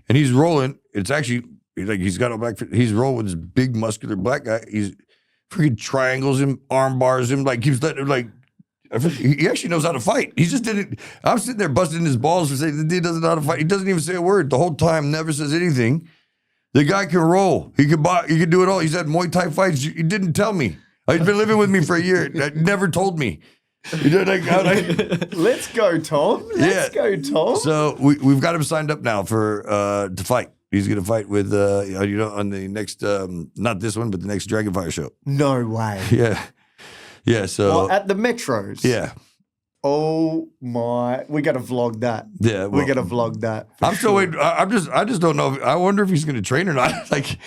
and he's rolling. It's actually like he's got a black. He's rolling with this big muscular black guy. He's freaking triangles him, arm bars him, like keeps letting him like. He actually knows how to fight. He just didn't. I'm sitting there busting his balls for saying the dude doesn't know how to fight. He doesn't even say a word the whole time. Never says anything. The guy can roll. He can box. He can do it all. He's had Muay Thai fights. He didn't tell me. He's been living with me for a year. Never told me. Let's go, Tom. Let's go, Tom. So we've got him signed up now for to fight. He's going to fight with on the next not this one, but the next Dragonfire show. No way. Yeah. Yeah, so at the Metros. Yeah. Oh my! We got to vlog that. Yeah, we got to vlog that. I'm still waiting. I just don't know. I wonder if he's going to train or not. Like,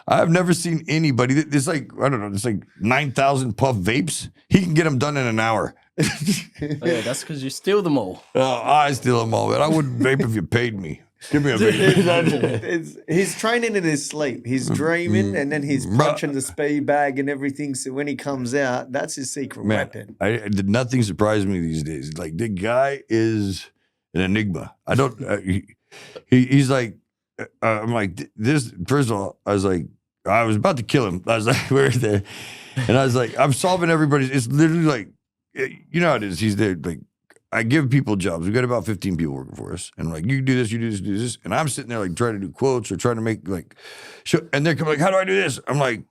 I've never seen anybody. It's like I don't know. It's like 9,000 puff vapes. He can get them done in an hour. Yeah, that's because you steal them all. Oh, I steal them all, man. I wouldn't vape if you paid me. Give me a vape. He's training in his sleep. He's dreaming, and then he's punching the speed bag and everything. So when he comes out, that's his secret weapon. Nothing surprises me these days. Like, the guy is an enigma. I don't. He's like. I'm like this. First of all, I was about to kill him. I was like, we're there, and I was like, I'm solving everybody's. It's literally like, you know how it is. He's there like. I give people jobs. We got about 15 people working for us. And like, you do this, you do this, do this. And I'm sitting there like trying to do quotes or trying to make like, and they're coming like, how do I do this? I'm like,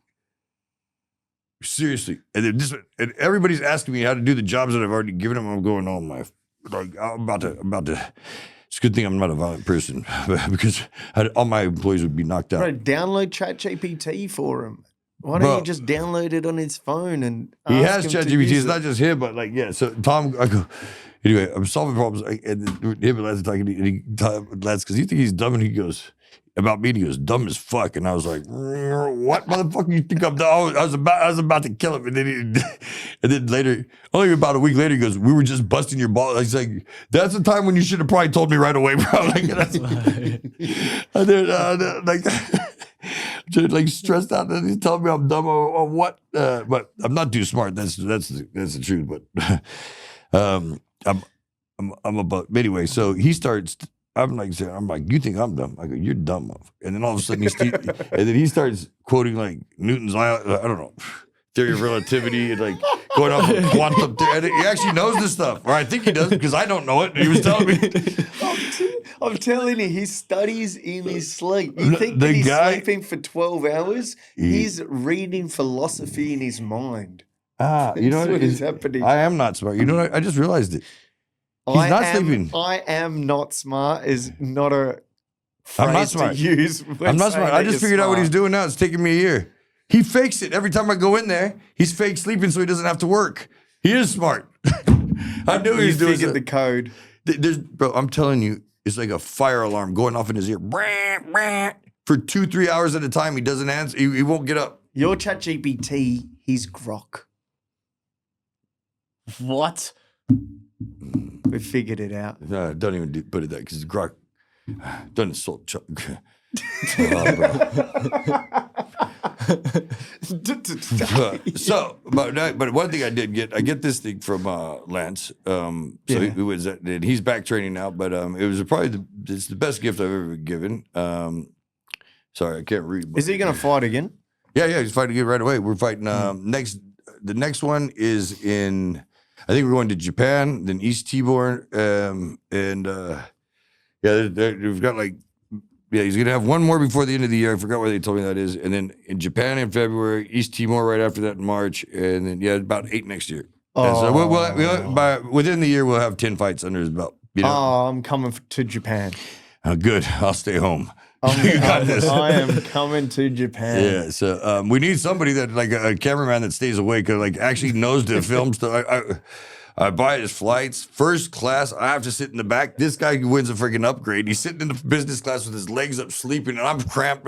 seriously. And and everybody's asking me how to do the jobs that I've already given them. I'm going, oh my, like I'm about to. It's a good thing I'm not a violent person because all my employees would be knocked out. Bro, download ChatGPT for him. Why don't you just download it on his phone and he ask has him to ChatGPT. use It's it? not just him, but like, yeah. So Tom, I go, anyway, I'm solving problems. And him and Lance are talking, and Lance, because you think he's dumb, and he goes, about me, and he goes, dumb as fuck. And I was like, what motherfucker you think I'm dumb? I was about to kill him. And then later, only about a week later, he goes, we were just busting your balls. He's like, that's the time when you should have probably told me right away, bro. Like, and then like, just like stressed out that he's telling me I'm dumb or what. But I'm not too smart. That's the truth. But I'm about anyway. So he starts. I'm like, you think I'm dumb? I go, you're dumb. And then all of a sudden, and then he starts quoting like Newton's, I don't know, theory of relativity, and like going off of quantum theory. And he actually knows this stuff, or I think he does, because I don't know it. He was telling me. I'm telling you, he studies in his sleep. You think that he's sleeping for 12 hours? He's reading philosophy in his mind. You know what is happening? I am not smart. You know what? I just realized it. He's not sleeping. I am not smart is not a I'm not phrase smart. to use. when I'm not saying smart. that I just you're figured out what smart. he's doing now. It's taking me a year. He fakes it every time I go in there. He's fake sleeping so he doesn't have to work. He is smart. I knew he was doing figured the code. Bro, I'm telling you, it's like a fire alarm going off in his ear. For 2-3 hours at a time. He doesn't answer. He won't get up. Your ChatGPT, he's grok. What? We figured it out. No, don't even put it that because Grok doesn't insult Chuck. Oh, bro. So, but one thing I get this thing from Lance. So he was, and he's back training now. But it was probably it's the best gift I've ever been given. Sorry, I can't read. Is he going to fight again? Yeah, he's fighting again right away. We're fighting next. The next one is in. I think we're going to Japan, then East Timor, and we've got like, he's gonna have one more before the end of the year. I forgot where they told me that is, and then in Japan in February, East Timor right after that in March, and then about 8 next year. And so we'll within the year we'll have 10 fights under his belt. You know? I'm coming to Japan. Good. I'll stay home. You got this. I am coming to Japan. Yeah, so we need somebody that like a cameraman that stays awake or like actually knows to film stuff. I buy his flights, first class. I have to sit in the back. This guy wins a freaking upgrade. He's sitting in the business class with his legs up, sleeping, and I'm cramped.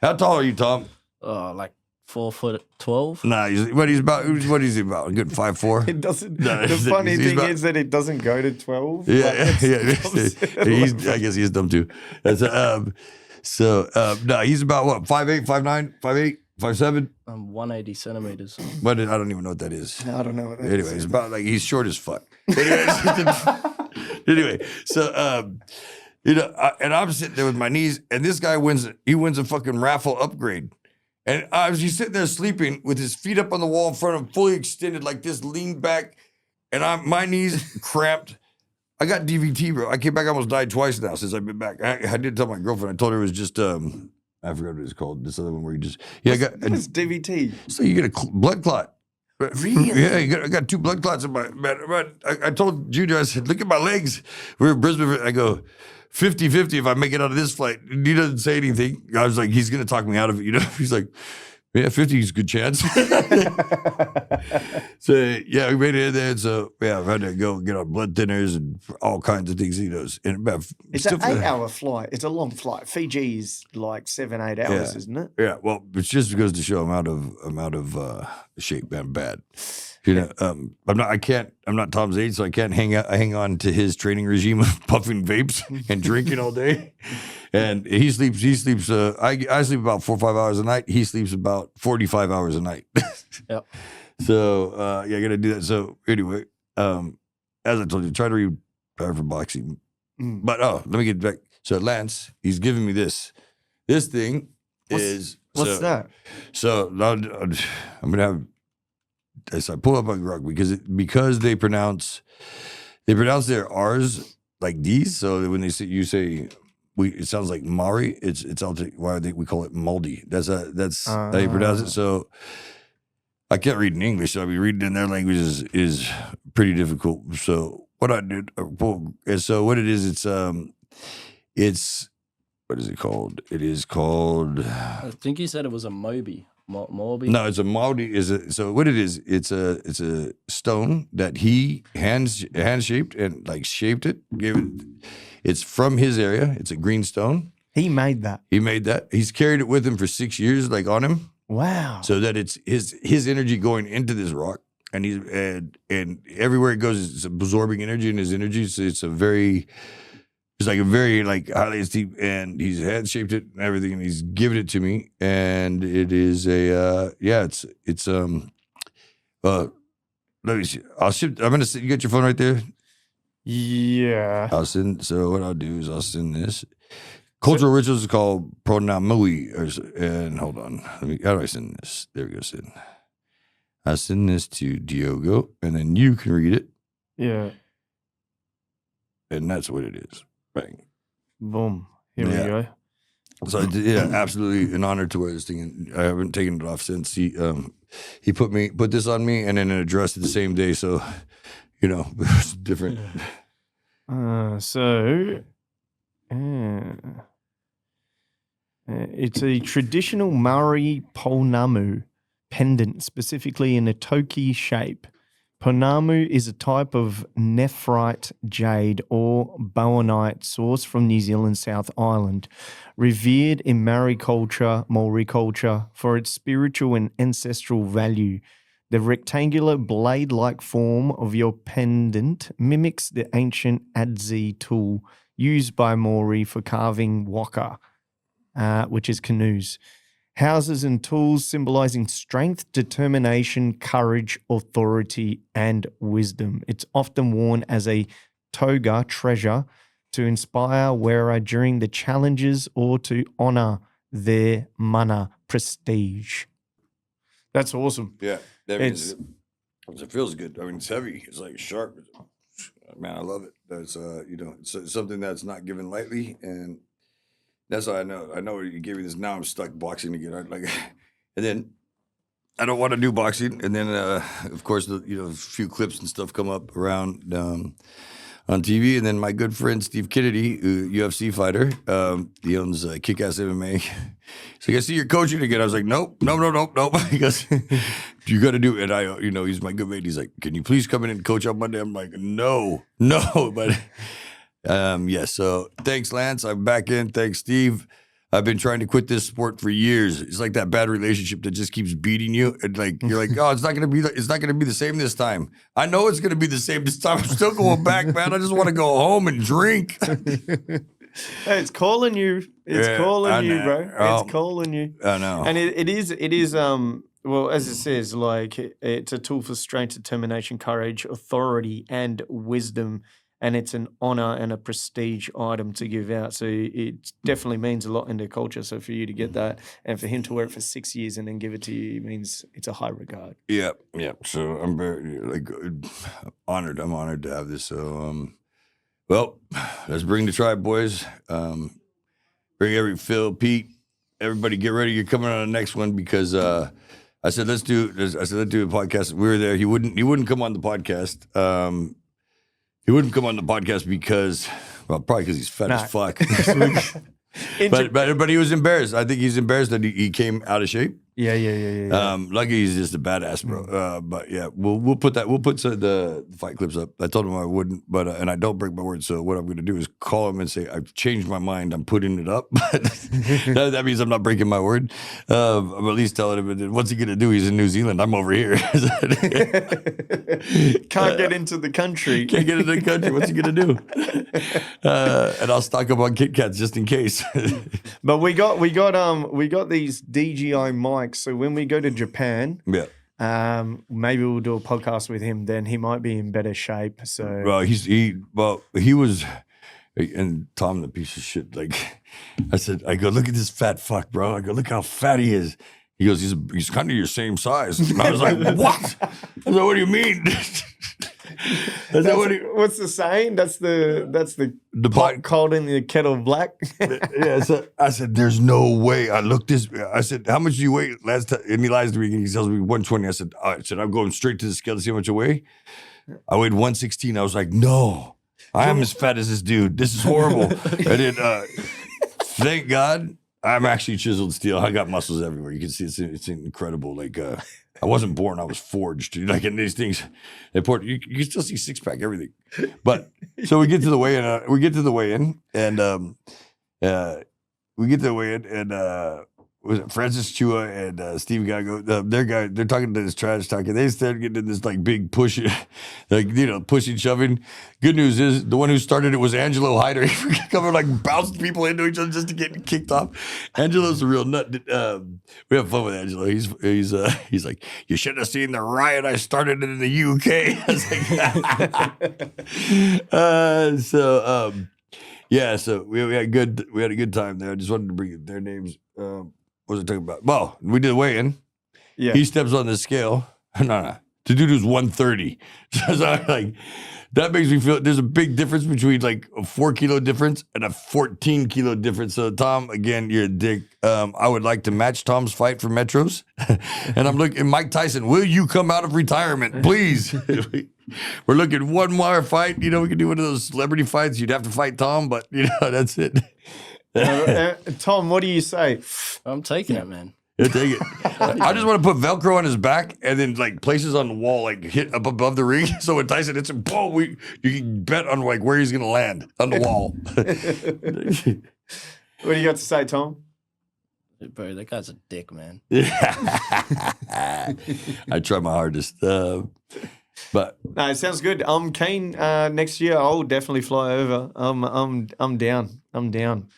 How tall are you, Tom? Like 4'12". Nah, he's about. What is he about? A good 5'4". It doesn't. No, the funny he's thing about- is that it doesn't go to 12. Yeah, Like, yeah. I guess he's dumb too. That's no, he's about what 5'8", 5'9", 5'8", 5'7". 180 centimeters. What I don't even know what that is. I don't know what that Anyway, is. it's about like he's short as fuck. Anyway, so and I'm sitting there with my knees, and this guy wins. He wins a fucking raffle upgrade, and he's sitting there sleeping with his feet up on the wall in front of him, fully extended like this, leaned back, and my knees cramped. I got DVT, bro. I came back, I almost died twice now since I've been back. I did tell my girlfriend. I told her it was just I forgot what it's called. This other one where you just What is DVT? So you get a blood clot. Really? Yeah, I got 2 blood clots in my. I told Junior, I said, look at my legs. We're in Brisbane. I go 50-50 if I make it out of this flight. He doesn't say anything. I was like, he's gonna talk me out of it. You know, he's like, yeah, 50 is a good chance. So yeah, we made it in there. And so yeah, I've had to go get on blood thinners and all kinds of things. He knows. And It's an 8-hour flight. It's a long flight. Fiji is like 7-8 hours, Yeah. isn't it? Yeah, well, it's just goes to show I'm out of shape. I'm bad. You know, I'm not Tom's age, so I can't hang on to his training regime of puffing vapes and drinking all day. And he sleeps. I sleep about 4 or 5 hours a night. He sleeps about 45 hours a night. Yep. So I got to do that. So anyway, as I told you, try to prepare for boxing. But let me get back. So Lance, he's giving me this. This thing What's so, that? So now I'm gonna have. As I pull up on Grok because they pronounce their R's like these. So when you say it sounds like Māori. It's why we call it moldy. That's how you pronounce it. So I can't read in English. So I mean, reading in their language is pretty difficult. So what I did, so what it is, it's what is it called? It is called. I think you said it was a Moby. Morby. No, it's a Māori. So what it is? It's a stone that he hand shaped and like shaped it. It's from his area. It's a green stone. He made that. He made that. He's carried it with him for 6 years, like on him. Wow. So that it's his energy going into this rock, and and everywhere it goes, it's absorbing energy in his energy. So it's like a very like highly esteemed, and he's hand shaped it and everything, and he's given it to me, and it is a let me see. I'll ship. I'm gonna. You got your phone right there. Yeah. I'll send. So what I'll do is I'll send this. Cultural rituals is called pronamui, and hold on. How do I send this? There we go. Send. I send this to Diogo, and then you can read it, Yeah. and that's what it is. Bang. Boom. Here Yeah. we go. So yeah, absolutely an honor to wear this thing. And I haven't taken it off since he put this on me, and then it addressed it the same day. So it's different. It's a traditional Māori pounamu pendant, specifically in a toki shape. Pounamu is a type of nephrite jade or bowenite sourced from New Zealand's South Island, revered in Māori culture for its spiritual and ancestral value. The rectangular blade-like form of your pendant mimics the ancient adze tool used by Māori for carving waka, which is canoes. Houses and tools symbolizing strength, determination, courage, authority, and wisdom. It's often worn as a toga treasure to inspire wearer during the challenges or to honor their mana prestige. That's awesome. Yeah, that means it feels good. I mean, it's heavy. It's like sharp. Man, I love it. That's it's something that's not given lightly, and that's how I know. I know you gave me this. Now I'm stuck boxing again. And then I don't want to do boxing. And then, of course, a few clips and stuff come up around on TV. And then my good friend Steve Kennedy, UFC fighter, he owns Kick-Ass MMA. He's like, I see you're coaching again. I was like, nope. He goes, you got to do it. And he's my good mate. He's like, can you please come in and coach on Monday? I'm like, no. But so thanks, Lance. I'm back in. Thanks, Steve. I've been trying to quit this sport for years. It's like that bad relationship that just keeps beating you. And you're like, oh, it's not gonna be the same this time. I know it's gonna be the same this time. I'm still going back, man. I just want to go home and drink. Hey, it's calling you. It's calling you, bro. It's calling you. I know. And it is well, as it says, like it's a tool for strength, determination, courage, authority, and wisdom. And it's an honor and a prestige item to give out. So it definitely means a lot in their culture. So for you to get that and for him to wear it for 6 years and then give it to you means it's a high regard. Yeah. So I'm very honored. I'm honored to have this. So, well, let's bring the tribe, boys. Bring Phil, Pete, everybody get ready. You're coming on the next one because I said, let's do a podcast. We were there. He wouldn't come on the podcast. He wouldn't come on the podcast because, well, probably because he's fat as fuck. but he was embarrassed. I think he's embarrassed that he came out of shape. Yeah. Lucky he's just a badass, bro. But yeah, we'll put the fight clips up. I told him I wouldn't, but and I don't break my word. So what I'm going to do is call him and say I've changed my mind. I'm putting it up. But that means I'm not breaking my word. I'm at least telling him. And what's he going to do? He's in New Zealand. I'm over here. Can't get into the country. Can't get into the country. What's he going to do? And I'll stock up on Kit Kats just in case. But we got these DJI mics. So when we go to Japan, maybe we'll do a podcast with him. Then he might be in better shape. So well, he was, and Tom the piece of shit. Like I go, look at this fat fuck, bro. I go, look how fat he is. He goes, he's kind of your same size. And I was like, what? I was like, what do you mean? What's the saying? That's the pot called in the kettle black. Yeah, so I said, there's no way. I said, how much do you weigh last time? And he lies to me and he tells me 120. I said, all right. I'm going straight to the scale to see how much I weigh. I weighed 116. I was like, no, I am as fat as this dude. This is horrible. And then thank God I'm actually chiseled steel. I got muscles everywhere. You can see it's incredible. Like I wasn't born, I was forged. Like in these things, you can still see six pack, everything. But so we get to the weigh-in, and we get to the weigh-in, and was it Francis Chua and Steve Gago? They're talking to this trash talking. They started getting in this like big push, pushing, shoving. Good news is the one who started it was Angelo Hyder. He coming like bounced people into each other just to get kicked off. Angelo's a real nut. We have fun with Angelo. He's like, you should have seen the riot I started in the UK. I was like, so we had a good time there. I just wanted to bring their names. What was I talking about? Well, we did a weigh-in. Yeah. He steps on the scale. No. The dude was 130. So I'm like, that makes me feel there's a big difference between like a 4 kilo difference and a 14 kilo difference. So Tom, again, you're a dick. I would like to match Tom's fight for Metros. And I'm looking, Mike Tyson, will you come out of retirement, please? We're looking one more fight. We can do one of those celebrity fights. You'd have to fight Tom, but that's it. Tom, what do you say? I'm taking it, man. Yeah, take it. I just want to put Velcro on his back and then like places on the wall, like hit up above the ring. So when Tyson hits him, boom, you can bet on like where he's gonna land on the wall. What do you got to say, Tom? Bro, that guy's a dick, man. I try my hardest. But no, it sounds good. I'm keen. Next year, I'll definitely fly over. I'm down.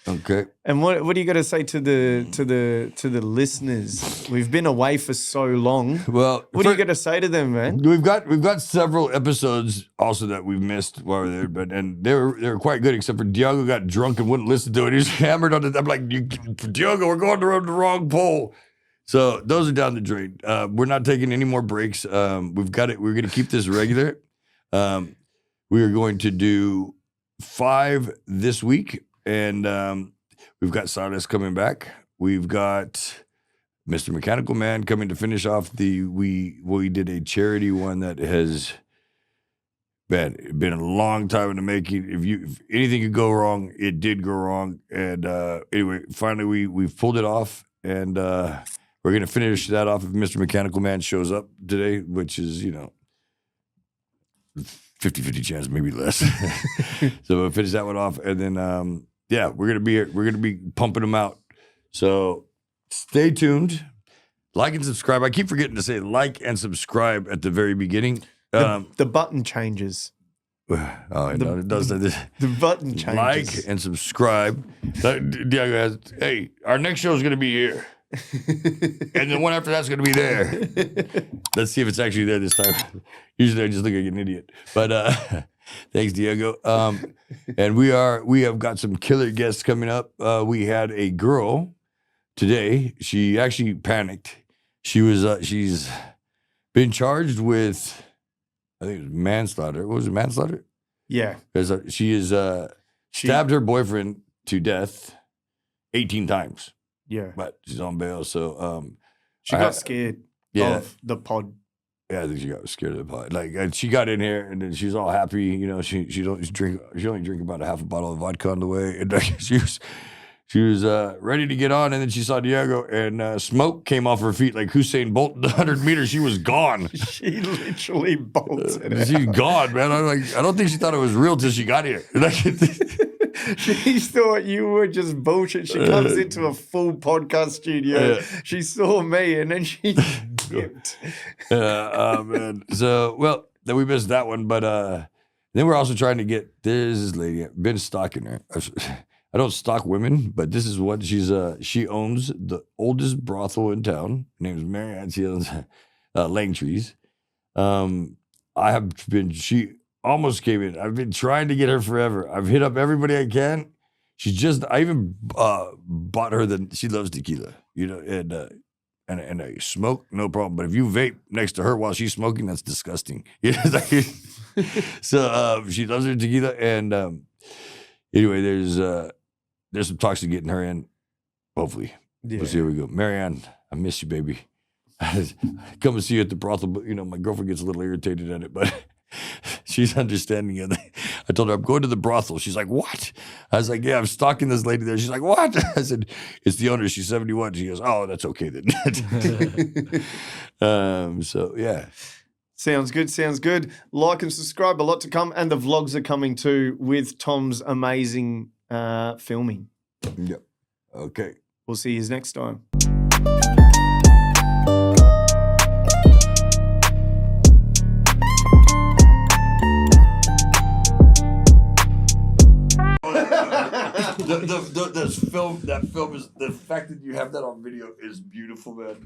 Okay. And what do you got to say to the listeners? We've been away for so long. Well, what do you got to say to them, man? We've got several episodes also that we've missed while we're there, and they were quite good. Except for Diogo got drunk and wouldn't listen to it. He was hammered on it. I'm like, Diogo, we're going to the wrong pole. So those are down the drain. We're not taking any more breaks. We've got it. We're going to keep this regular. We are going to do 5 this week, and we've got Silas coming back. We've got Mr. Mechanical Man coming to finish off we did a charity one that has been a long time in the making. If anything could go wrong, it did go wrong. And anyway, finally we've pulled it off, and we're going to finish that off if Mr. Mechanical Man shows up today, which is, 50-50 chance, maybe less. So we'll finish that one off. And then, we're going to be pumping them out. So stay tuned. Like and subscribe. I keep forgetting to say like and subscribe at the very beginning. The button changes. Oh, no, it does. The button changes. Like and subscribe. Diogo has, hey, our next show is going to be here. And the one after that's going to be there. Let's see if it's actually there this time. Usually I just look like an idiot. But thanks, Diego. And we have got some killer guests coming up. We had a girl today. She actually panicked. She's been charged with, I think it was manslaughter. What was it, manslaughter? Yeah. Because she stabbed her boyfriend to death 18 times. Yeah. But she's on bail, so she got scared of the pod. Yeah, I think she got scared of the pod. Like she got in here and then she was all happy, she only drink about a half a bottle of vodka on the way. And she was ready to get on, and then she saw Diego, and smoke came off her feet like Usain Bolt in the 100 meters. She was gone. She literally bolted out. She's gone, man. I don't think she thought it was real till she got here. She thought you were just bullshit. She comes into a full podcast studio. Yeah. She saw me, and then she dipped. Man. So, then we missed that one, but then we're also trying to get this lady. I've been stalking her. I don't stalk women, but this is what she owns the oldest brothel in town. Her name is Marianne. She owns Langtrees. She almost came in. I've been trying to get her forever. I've hit up everybody I can. I even bought her she loves tequila, and I smoke, no problem. But if you vape next to her while she's smoking, that's disgusting. So she loves her tequila, and anyway, there's some talks to getting her in. Hopefully, we'll see how we go. Marianne, I miss you, baby. Come and see you at the brothel, but my girlfriend gets a little irritated at it, but she's understanding it. I told her I'm going to the brothel. She's like, what? I was like, yeah, I'm stalking this lady there. She's like, what? I said, it's the owner. She's 71. She goes, oh, that's okay then. So yeah. Sounds good. Sounds good. Like and subscribe. A lot to come, and the vlogs are coming too with Tom's amazing filming. Yep. Okay. We'll see you next time. That film is the fact that you have that on video is beautiful, man.